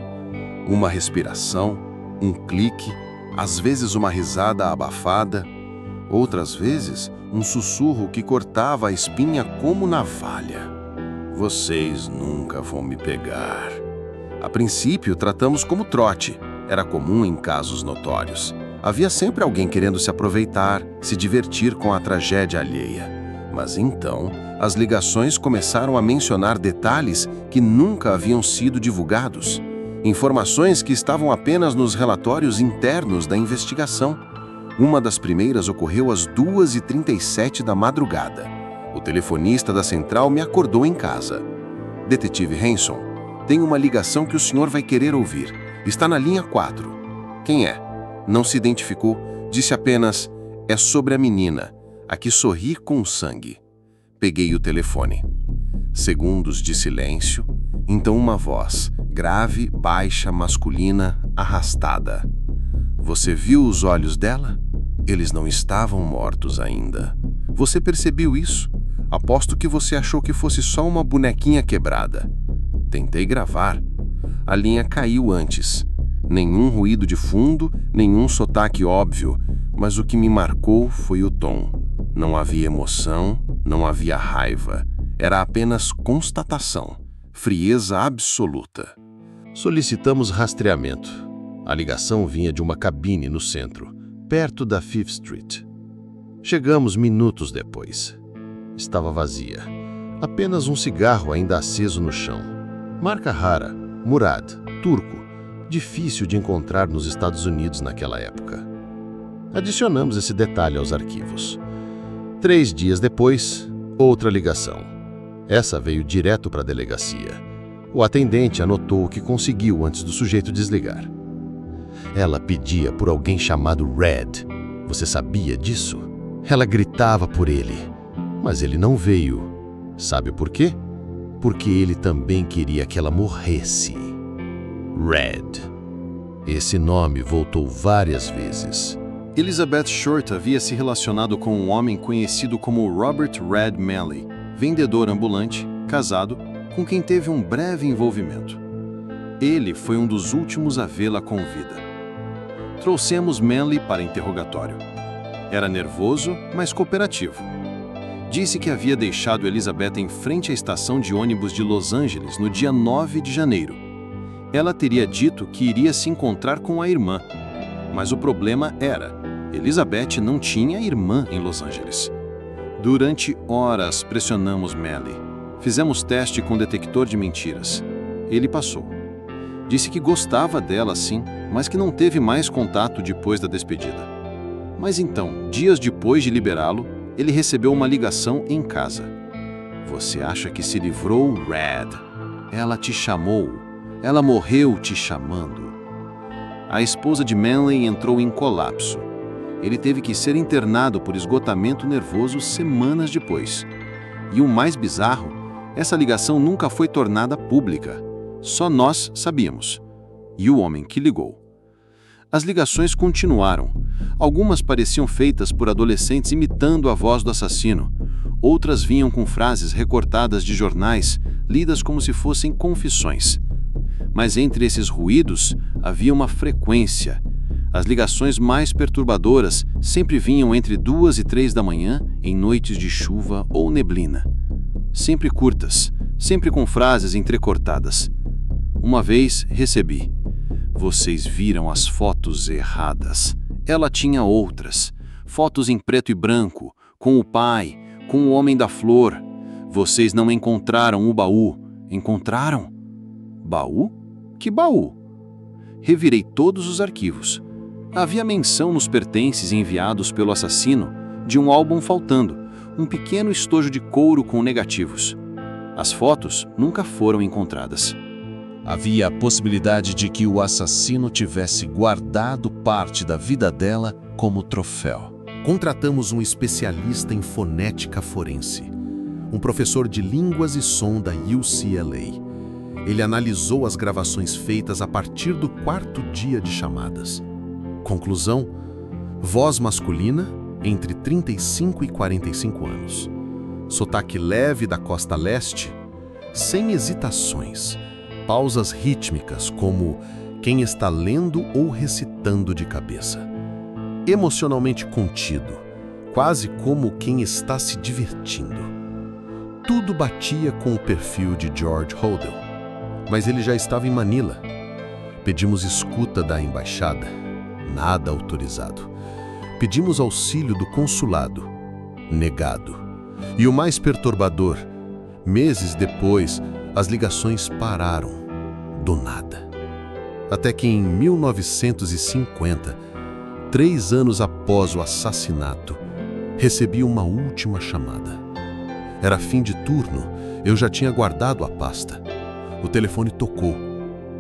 Uma respiração, um clique, às vezes uma risada abafada, outras vezes um sussurro que cortava a espinha como navalha. Vocês nunca vão me pegar. A princípio, tratamos como trote. Era comum em casos notórios. Havia sempre alguém querendo se aproveitar, se divertir com a tragédia alheia. Mas então, as ligações começaram a mencionar detalhes que nunca haviam sido divulgados. Informações que estavam apenas nos relatórios internos da investigação. Uma das primeiras ocorreu às 2h37 da madrugada. O telefonista da central me acordou em casa. Detetive Hanson, tem uma ligação que o senhor vai querer ouvir. Está na linha 4. Quem é? Não se identificou, disse apenas: é sobre a menina, a que sorri com sangue. Peguei o telefone. Segundos de silêncio, então uma voz, grave, baixa, masculina, arrastada. Você viu os olhos dela? Eles não estavam mortos ainda. Você percebeu isso? Aposto que você achou que fosse só uma bonequinha quebrada. Tentei gravar. A linha caiu antes. Nenhum ruído de fundo, nenhum sotaque óbvio, mas o que me marcou foi o tom. Não havia emoção, não havia raiva. Era apenas constatação. Frieza absoluta. Solicitamos rastreamento. A ligação vinha de uma cabine no centro, perto da Fifth Street. Chegamos minutos depois. Estava vazia. Apenas um cigarro ainda aceso no chão. Marca rara, Murad, turco, difícil de encontrar nos Estados Unidos naquela época. Adicionamos esse detalhe aos arquivos. 3 dias depois, outra ligação. Essa veio direto para a delegacia. O atendente anotou o que conseguiu antes do sujeito desligar. Ela pedia por alguém chamado Red. Você sabia disso? Ela gritava por ele, mas ele não veio. Sabe por quê? Porque ele também queria que ela morresse. Red. Esse nome voltou várias vezes. Elizabeth Short havia se relacionado com um homem conhecido como Robert Red Manley, vendedor ambulante, casado, com quem teve um breve envolvimento. Ele foi um dos últimos a vê-la com vida. Trouxemos Manley para interrogatório. Era nervoso, mas cooperativo. Disse que havia deixado Elizabeth em frente à estação de ônibus de Los Angeles no dia 9 de janeiro. Ela teria dito que iria se encontrar com a irmã, mas o problema era, Elizabeth não tinha irmã em Los Angeles. Durante horas pressionamos Manley. Fizemos teste com detector de mentiras. Ele passou. Disse que gostava dela sim, mas que não teve mais contato depois da despedida. Mas então, dias depois de liberá-lo, ele recebeu uma ligação em casa. Você acha que se livrou, Red? Ela te chamou. Ela morreu te chamando. A esposa de Manley entrou em colapso. Ele teve que ser internado por esgotamento nervoso semanas depois. E o mais bizarro, essa ligação nunca foi tornada pública. Só nós sabíamos. E o homem que ligou. As ligações continuaram. Algumas pareciam feitas por adolescentes imitando a voz do assassino. Outras vinham com frases recortadas de jornais, lidas como se fossem confissões. Mas entre esses ruídos havia uma frequência. As ligações mais perturbadoras sempre vinham entre 2 e 3 da manhã, em noites de chuva ou neblina. Sempre curtas, sempre com frases entrecortadas. Uma vez recebi: vocês viram as fotos erradas. Ela tinha outras. Fotos em preto e branco, com o pai, com o homem da flor. Vocês não encontraram o baú. Encontraram? Baú? Que baú? Revirei todos os arquivos. Havia menção nos pertences enviados pelo assassino de um álbum faltando, um pequeno estojo de couro com negativos. As fotos nunca foram encontradas. Havia a possibilidade de que o assassino tivesse guardado parte da vida dela como troféu. Contratamos um especialista em fonética forense, um professor de línguas e som da UCLA. Ele analisou as gravações feitas a partir do 4º dia de chamadas. Conclusão: voz masculina entre 35 e 45 anos. Sotaque leve da costa leste, sem hesitações. Pausas rítmicas como quem está lendo ou recitando de cabeça. Emocionalmente contido, quase como quem está se divertindo. Tudo batia com o perfil de George Hodel, mas ele já estava em Manila. Pedimos escuta da embaixada, nada autorizado. Pedimos auxílio do consulado, negado. E o mais perturbador, meses depois, as ligações pararam, do nada. Até que em 1950, 3 anos após o assassinato, recebi uma última chamada. Era fim de turno, eu já tinha guardado a pasta. O telefone tocou.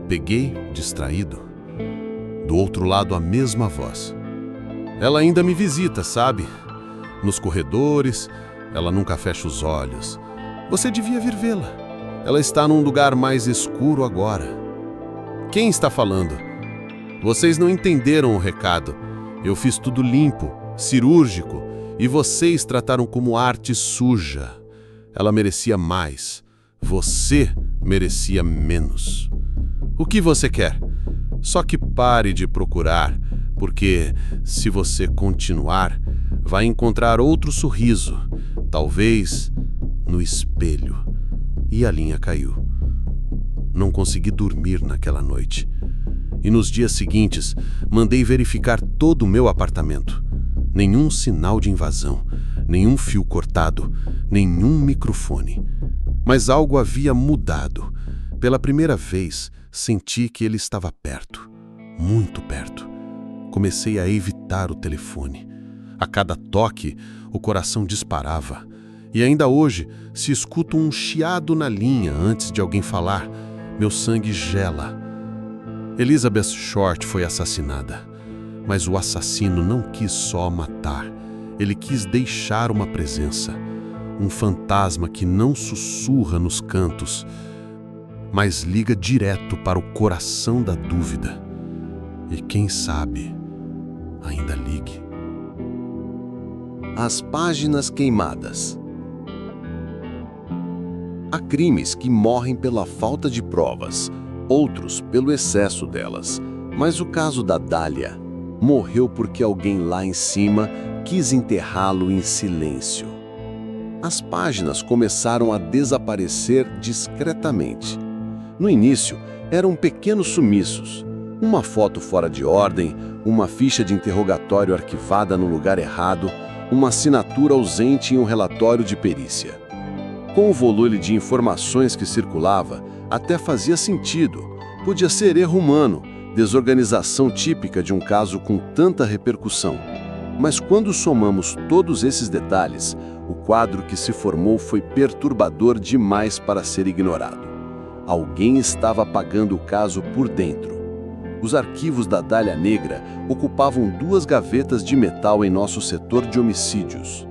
Peguei, distraído. Do outro lado, a mesma voz. Ela ainda me visita, sabe? Nos corredores, ela nunca fecha os olhos. Você devia vir vê-la. Ela está num lugar mais escuro agora. Quem está falando? Vocês não entenderam o recado. Eu fiz tudo limpo, cirúrgico, e vocês trataram como arte suja. Ela merecia mais. Você merecia menos. O que você quer? Só que pare de procurar, porque se você continuar, vai encontrar outro sorriso, talvez no espelho. E a linha caiu. Não consegui dormir naquela noite. E nos dias seguintes, mandei verificar todo o meu apartamento. Nenhum sinal de invasão, nenhum fio cortado, nenhum microfone. Mas algo havia mudado. Pela primeira vez, senti que ele estava perto, muito perto. Comecei a evitar o telefone. A cada toque, o coração disparava. E ainda hoje, se escuto um chiado na linha antes de alguém falar, meu sangue gela. Elizabeth Short foi assassinada, mas o assassino não quis só matar, ele quis deixar uma presença, um fantasma que não sussurra nos cantos, mas liga direto para o coração da dúvida. E quem sabe, ainda ligue. As páginas queimadas. Há crimes que morrem pela falta de provas, outros pelo excesso delas. Mas o caso da Dália morreu porque alguém lá em cima quis enterrá-lo em silêncio. As páginas começaram a desaparecer discretamente. No início, eram pequenos sumiços. Uma foto fora de ordem, uma ficha de interrogatório arquivada no lugar errado, uma assinatura ausente em um relatório de perícia. Com o volume de informações que circulava, até fazia sentido. Podia ser erro humano, desorganização típica de um caso com tanta repercussão. Mas quando somamos todos esses detalhes, o quadro que se formou foi perturbador demais para ser ignorado. Alguém estava apagando o caso por dentro. Os arquivos da Dália Negra ocupavam 2 gavetas de metal em nosso setor de homicídios.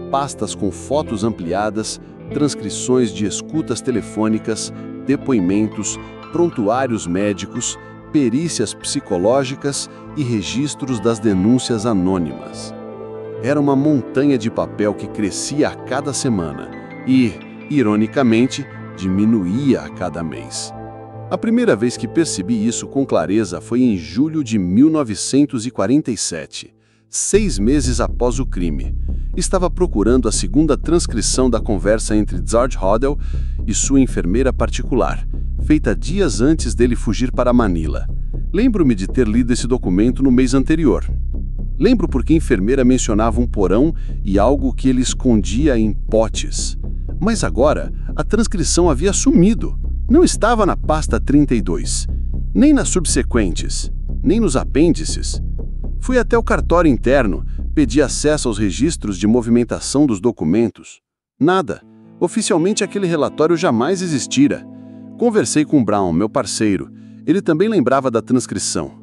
Pastas com fotos ampliadas, transcrições de escutas telefônicas, depoimentos, prontuários médicos, perícias psicológicas e registros das denúncias anônimas. Era uma montanha de papel que crescia a cada semana e, ironicamente, diminuía a cada mês. A primeira vez que percebi isso com clareza foi em julho de 1947, 6 meses após o crime. Estava procurando a segunda transcrição da conversa entre George Hodel e sua enfermeira particular, feita dias antes dele fugir para Manila. Lembro-me de ter lido esse documento no mês anterior. Lembro porque a enfermeira mencionava um porão e algo que ele escondia em potes. Mas agora, a transcrição havia sumido. Não estava na pasta 32, nem nas subsequentes, nem nos apêndices. Fui até o cartório interno, pedi acesso aos registros de movimentação dos documentos. Nada. Oficialmente aquele relatório jamais existira. Conversei com Brown, meu parceiro. Ele também lembrava da transcrição.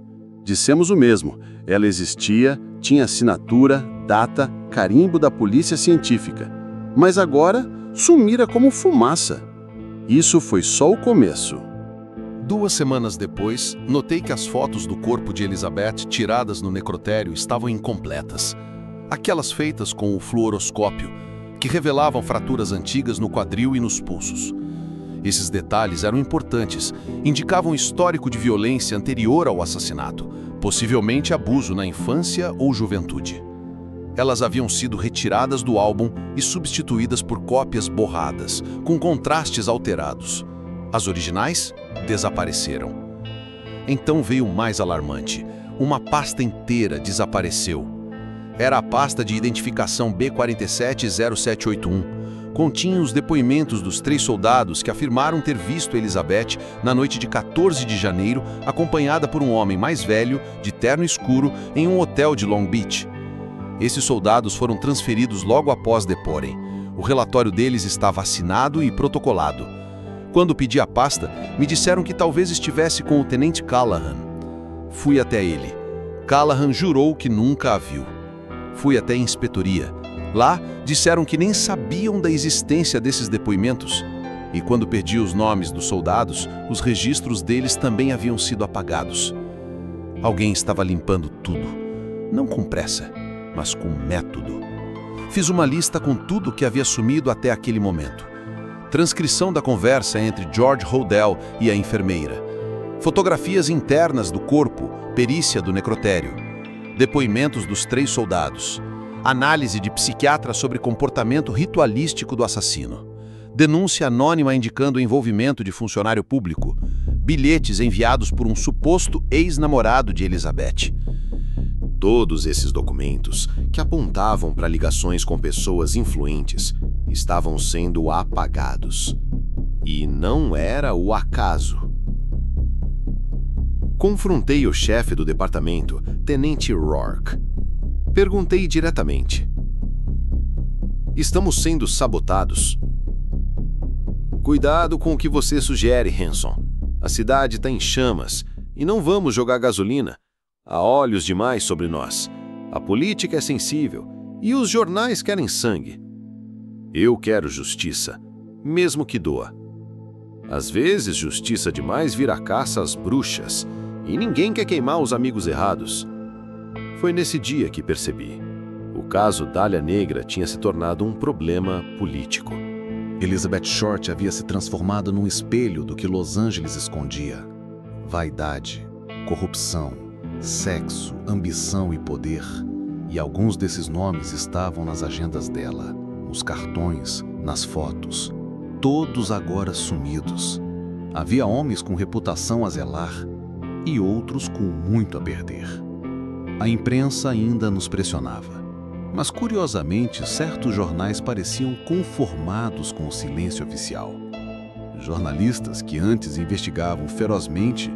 Dissemos o mesmo. Ela existia, tinha assinatura, data, carimbo da polícia científica. Mas agora, sumira como fumaça. Isso foi só o começo. 2 semanas depois, notei que as fotos do corpo de Elizabeth tiradas no necrotério estavam incompletas. Aquelas feitas com o fluoroscópio, que revelavam fraturas antigas no quadril e nos pulsos. Esses detalhes eram importantes, indicavam um histórico de violência anterior ao assassinato, possivelmente abuso na infância ou juventude. Elas haviam sido retiradas do álbum e substituídas por cópias borradas, com contrastes alterados. As originais desapareceram. Então veio o mais alarmante. Uma pasta inteira desapareceu. Era a pasta de identificação B470781. Continha os depoimentos dos 3 soldados que afirmaram ter visto Elizabeth na noite de 14 de janeiro, acompanhada por um homem mais velho, de terno escuro, em um hotel de Long Beach. Esses soldados foram transferidos logo após deporem. O relatório deles estava assinado e protocolado. Quando pedi a pasta, me disseram que talvez estivesse com o tenente Callahan. Fui até ele. Callahan jurou que nunca a viu. Fui até a inspetoria. Lá, disseram que nem sabiam da existência desses depoimentos. E quando pedi os nomes dos soldados, os registros deles também haviam sido apagados. Alguém estava limpando tudo. Não com pressa, mas com método. Fiz uma lista com tudo que havia sumido até aquele momento. Transcrição da conversa entre George Hodel e a enfermeira. Fotografias internas do corpo, perícia do necrotério. Depoimentos dos 3 soldados. Análise de psiquiatra sobre comportamento ritualístico do assassino. Denúncia anônima indicando o envolvimento de funcionário público. Bilhetes enviados por um suposto ex-namorado de Elizabeth. Todos esses documentos, que apontavam para ligações com pessoas influentes, estavam sendo apagados. E não era o acaso. Confrontei o chefe do departamento, Tenente Rourke. Perguntei diretamente. Estamos sendo sabotados? Cuidado com o que você sugere, Hanson. A cidade está em chamas e não vamos jogar gasolina. Há olhos demais sobre nós. A política é sensível e os jornais querem sangue. Eu quero justiça, mesmo que doa. Às vezes, justiça demais vira caça às bruxas e ninguém quer queimar os amigos errados. Foi nesse dia que percebi. O caso Dália Negra tinha se tornado um problema político. Elizabeth Short havia se transformado num espelho do que Los Angeles escondia. Vaidade, corrupção, sexo, ambição e poder. E alguns desses nomes estavam nas agendas dela, nos cartões, nas fotos. Todos agora sumidos. Havia homens com reputação a zelar. e outros com muito a perder. A imprensa ainda nos pressionava, mas curiosamente certos jornais pareciam conformados com o silêncio oficial. Jornalistas que antes investigavam ferozmente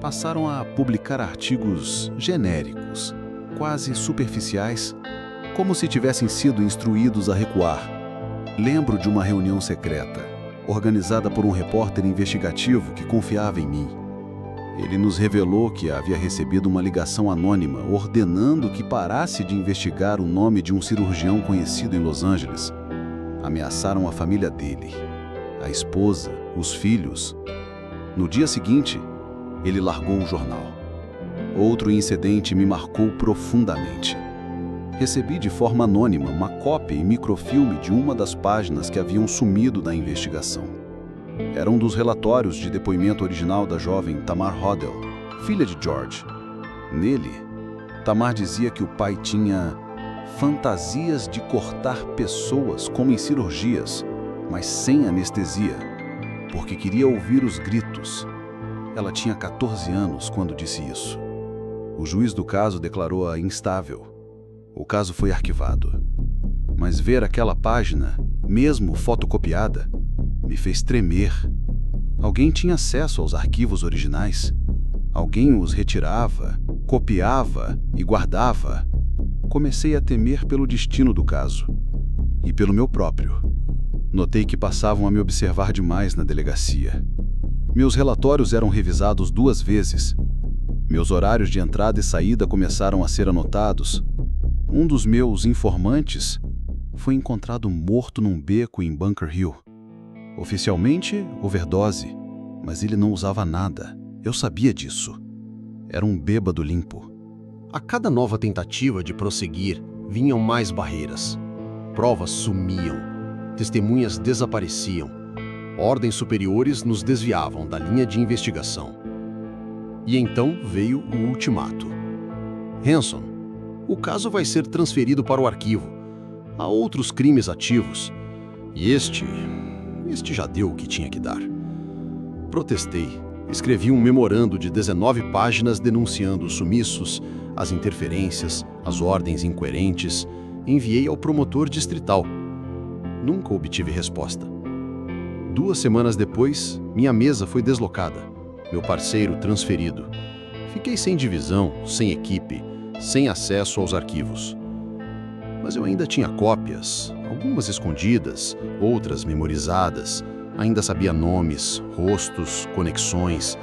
passaram a publicar artigos genéricos, quase superficiais, como se tivessem sido instruídos a recuar. Lembro de uma reunião secreta, organizada por um repórter investigativo que confiava em mim. Ele nos revelou que havia recebido uma ligação anônima ordenando que parasse de investigar o nome de um cirurgião conhecido em Los Angeles. Ameaçaram a família dele, a esposa, os filhos. No dia seguinte, ele largou o jornal. Outro incidente me marcou profundamente. Recebi de forma anônima uma cópia em microfilme de uma das páginas que haviam sumido da investigação. Era um dos relatórios de depoimento original da jovem Tamar Hodel, filha de George. Nele, Tamar dizia que o pai tinha fantasias de cortar pessoas como em cirurgias, mas sem anestesia, porque queria ouvir os gritos. Ela tinha 14 anos quando disse isso. O juiz do caso declarou-a instável. O caso foi arquivado. Mas ver aquela página, mesmo fotocopiada, me fez tremer. Alguém tinha acesso aos arquivos originais. Alguém os retirava, copiava e guardava. Comecei a temer pelo destino do caso e pelo meu próprio. Notei que passavam a me observar demais na delegacia. Meus relatórios eram revisados 2 vezes. Meus horários de entrada e saída começaram a ser anotados. Um dos meus informantes foi encontrado morto num beco em Bunker Hill. Oficialmente, overdose, mas ele não usava nada. Eu sabia disso. Era um bêbado limpo. A cada nova tentativa de prosseguir, vinham mais barreiras. Provas sumiam, testemunhas desapareciam. Ordens superiores nos desviavam da linha de investigação. E então veio o ultimato. Hanson, o caso vai ser transferido para o arquivo. Há outros crimes ativos. E este já deu o que tinha que dar. Protestei. Escrevi um memorando de 19 páginas denunciando os sumiços, as interferências, as ordens incoerentes. Enviei ao promotor distrital. Nunca obtive resposta. 2 semanas depois, minha mesa foi deslocada. Meu parceiro transferido. Fiquei sem divisão, sem equipe, sem acesso aos arquivos. Mas eu ainda tinha cópias, algumas escondidas, outras memorizadas. Ainda sabia nomes, rostos, conexões.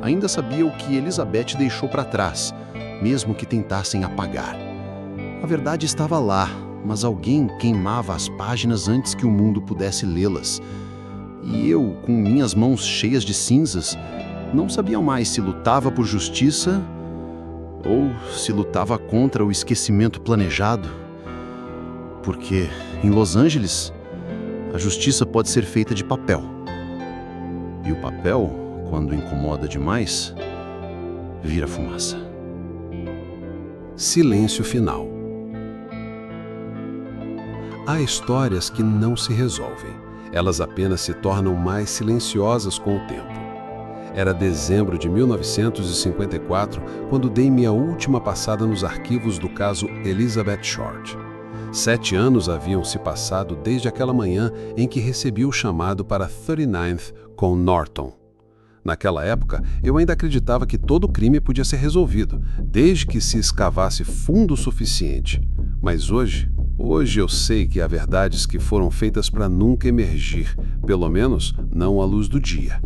Ainda sabia o que Elizabeth deixou para trás, mesmo que tentassem apagar. A verdade estava lá, mas alguém queimava as páginas antes que o mundo pudesse lê-las. E eu, com minhas mãos cheias de cinzas, não sabia mais se lutava por justiça ou se lutava contra o esquecimento planejado. Porque, em Los Angeles, a justiça pode ser feita de papel. E o papel, quando incomoda demais, vira fumaça. Silêncio final. Há histórias que não se resolvem. Elas apenas se tornam mais silenciosas com o tempo. Era dezembro de 1954, quando dei minha última passada nos arquivos do caso Elizabeth Short. 7 anos haviam se passado desde aquela manhã em que recebi o chamado para 39th com Norton. Naquela época, eu ainda acreditava que todo crime podia ser resolvido, desde que se escavasse fundo o suficiente. Mas hoje eu sei que há verdades que foram feitas para nunca emergir, pelo menos não à luz do dia.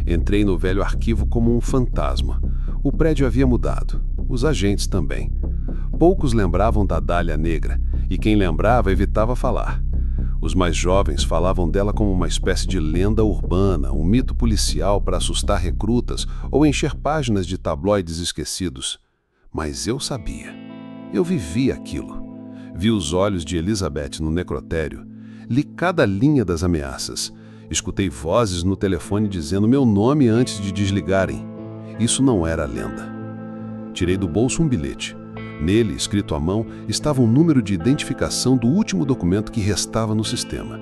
Entrei no velho arquivo como um fantasma. O prédio havia mudado, os agentes também. Poucos lembravam da Dália Negra, e quem lembrava evitava falar. Os mais jovens falavam dela como uma espécie de lenda urbana, um mito policial para assustar recrutas ou encher páginas de tabloides esquecidos. Mas eu sabia. Eu vivia aquilo. Vi os olhos de Elizabeth no necrotério. Li cada linha das ameaças. Escutei vozes no telefone dizendo meu nome antes de desligarem. Isso não era lenda. Tirei do bolso um bilhete. Nele, escrito à mão, estava um número de identificação do último documento que restava no sistema.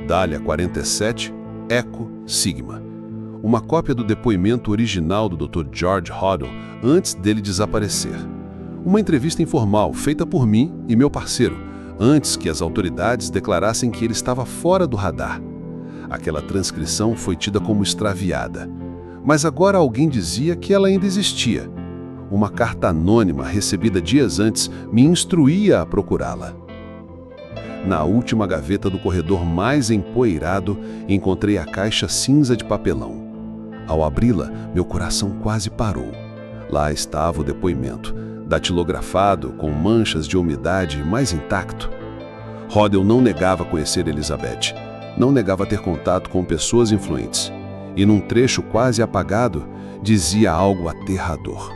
Dália 47, Eco, Sigma. uma cópia do depoimento original do Dr. George Hoddle antes dele desaparecer. Uma entrevista informal feita por mim e meu parceiro, antes que as autoridades declarassem que ele estava fora do radar. Aquela transcrição foi tida como extraviada, mas agora alguém dizia que ela ainda existia. Uma carta anônima recebida dias antes me instruía a procurá-la. Na última gaveta do corredor mais empoeirado, encontrei a caixa cinza de papelão. Ao abri-la, meu coração quase parou. Lá estava o depoimento, datilografado, com manchas de umidade, mas intacto. Hoddle não negava conhecer Elizabeth, não negava ter contato com pessoas influentes. E num trecho quase apagado, dizia algo aterrador.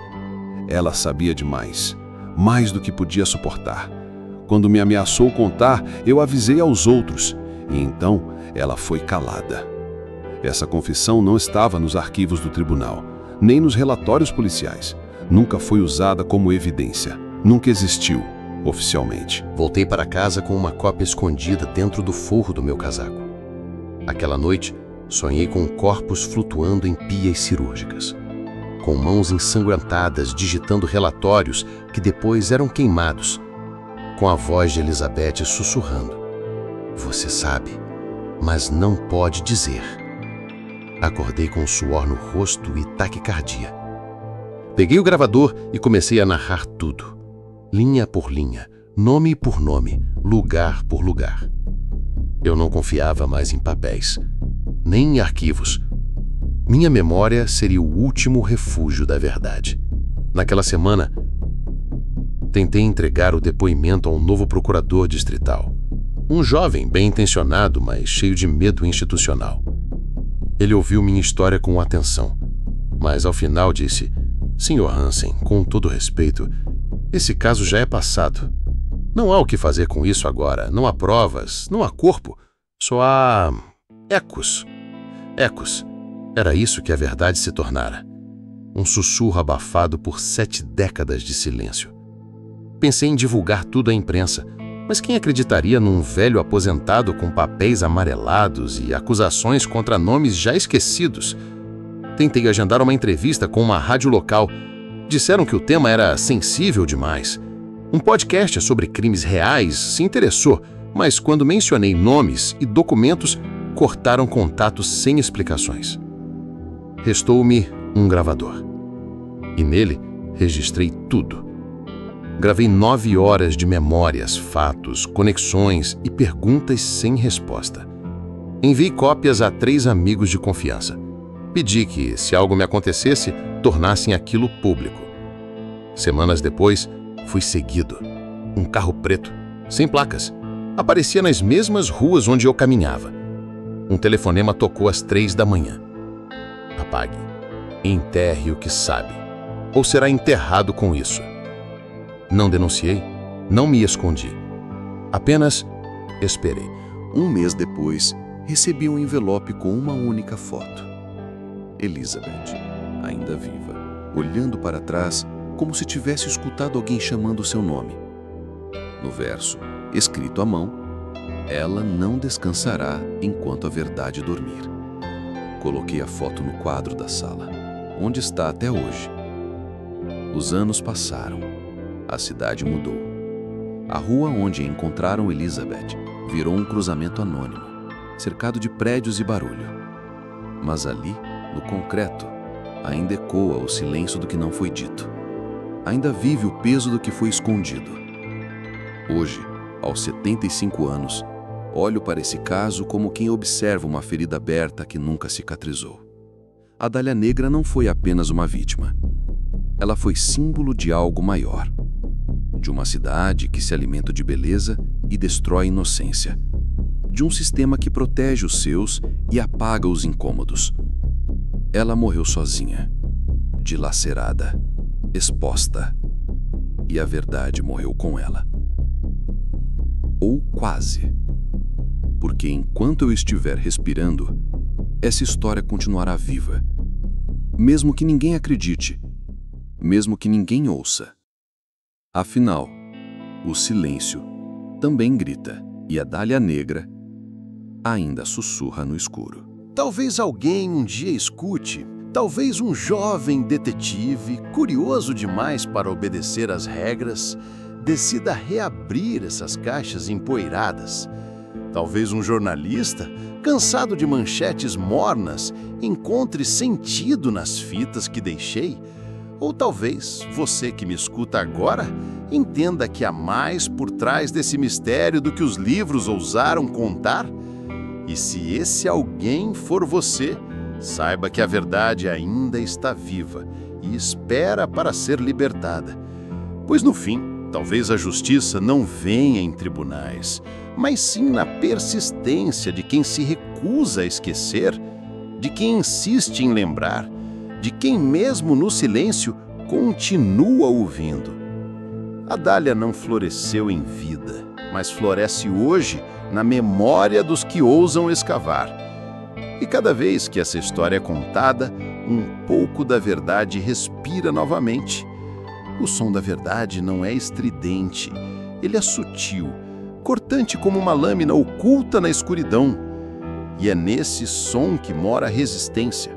Ela sabia demais, mais do que podia suportar. Quando me ameaçou contar, eu avisei aos outros, e então ela foi calada. Essa confissão não estava nos arquivos do tribunal, nem nos relatórios policiais. Nunca foi usada como evidência. Nunca existiu, oficialmente. Voltei para casa com uma cópia escondida dentro do forro do meu casaco. Aquela noite, sonhei com corpos flutuando em pias cirúrgicas, com mãos ensanguentadas digitando relatórios que depois eram queimados, com a voz de Elizabeth sussurrando: "Você sabe, mas não pode dizer." Acordei com suor no rosto e taquicardia. Peguei o gravador e comecei a narrar tudo, linha por linha, nome por nome, lugar por lugar. Eu não confiava mais em papéis, nem em arquivos. Minha memória seria o último refúgio da verdade. Naquela semana, tentei entregar o depoimento a um novo procurador distrital. Um jovem bem-intencionado, mas cheio de medo institucional. Ele ouviu minha história com atenção, mas ao final disse: "Sr. Hansen, com todo respeito, esse caso já é passado. Não há o que fazer com isso agora. Não há provas, não há corpo. Só há ecos. Ecos. Era isso que a verdade se tornara. Um sussurro abafado por 7 décadas de silêncio. Pensei em divulgar tudo à imprensa, mas quem acreditaria num velho aposentado com papéis amarelados e acusações contra nomes já esquecidos? Tentei agendar uma entrevista com uma rádio local. Disseram que o tema era sensível demais. Um podcast sobre crimes reais se interessou, mas quando mencionei nomes e documentos, cortaram contato sem explicações. Restou-me um gravador. E nele registrei tudo. Gravei 9 horas de memórias, fatos, conexões e perguntas sem resposta. Enviei cópias a 3 amigos de confiança. Pedi que, se algo me acontecesse, tornassem aquilo público. Semanas depois, fui seguido. Um carro preto, sem placas, aparecia nas mesmas ruas onde eu caminhava. Um telefonema tocou às 3 da manhã. Apague. Enterre o que sabe, ou será enterrado com isso. Não denunciei, não me escondi. Apenas esperei. Um mês depois, recebi um envelope com uma única foto. Elizabeth, ainda viva, olhando para trás como se tivesse escutado alguém chamando seu nome. No verso, escrito à mão: "Ela não descansará enquanto a verdade dormir." Coloquei a foto no quadro da sala, onde está até hoje. Os anos passaram. A cidade mudou. A rua onde encontraram Elizabeth virou um cruzamento anônimo, cercado de prédios e barulho. Mas ali, no concreto, ainda ecoa o silêncio do que não foi dito. Ainda vive o peso do que foi escondido. Hoje, aos 75 anos, olho para esse caso como quem observa uma ferida aberta que nunca cicatrizou. A Dália Negra não foi apenas uma vítima. Ela foi símbolo de algo maior. De uma cidade que se alimenta de beleza e destrói a inocência. De um sistema que protege os seus e apaga os incômodos. Ela morreu sozinha, dilacerada, exposta. E a verdade morreu com ela. Ou quase. Porque enquanto eu estiver respirando, essa história continuará viva. Mesmo que ninguém acredite, mesmo que ninguém ouça. Afinal, o silêncio também grita, e a Dália Negra ainda sussurra no escuro. Talvez alguém um dia escute, talvez um jovem detetive, curioso demais para obedecer às regras, decida reabrir essas caixas empoeiradas. Talvez um jornalista, cansado de manchetes mornas, encontre sentido nas fitas que deixei. Ou talvez você que me escuta agora entenda que há mais por trás desse mistério do que os livros ousaram contar. E se esse alguém for você, saiba que a verdade ainda está viva e espera para ser libertada. Pois no fim, talvez a justiça não venha em tribunais, mas sim na persistência de quem se recusa a esquecer, de quem insiste em lembrar, de quem mesmo no silêncio continua ouvindo. A dália não floresceu em vida, mas floresce hoje na memória dos que ousam escavar. E cada vez que essa história é contada, um pouco da verdade respira novamente. O som da verdade não é estridente, ele é sutil, cortante como uma lâmina oculta na escuridão. E é nesse som que mora a resistência.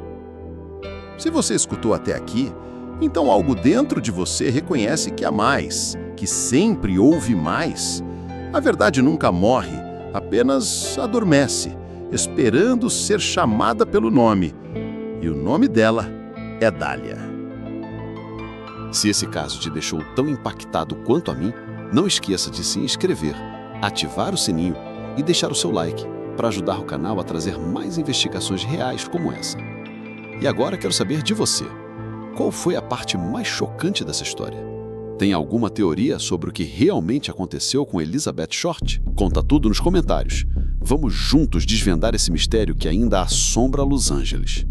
Se você escutou até aqui, então algo dentro de você reconhece que há mais, que sempre houve mais. A verdade nunca morre, apenas adormece, esperando ser chamada pelo nome. E o nome dela é Dália. Se esse caso te deixou tão impactado quanto a mim, não esqueça de se inscrever, ativar o sininho e deixar o seu like para ajudar o canal a trazer mais investigações reais como essa. E agora quero saber de você. Qual foi a parte mais chocante dessa história? Tem alguma teoria sobre o que realmente aconteceu com Elizabeth Short? Conta tudo nos comentários. Vamos juntos desvendar esse mistério que ainda assombra Los Angeles.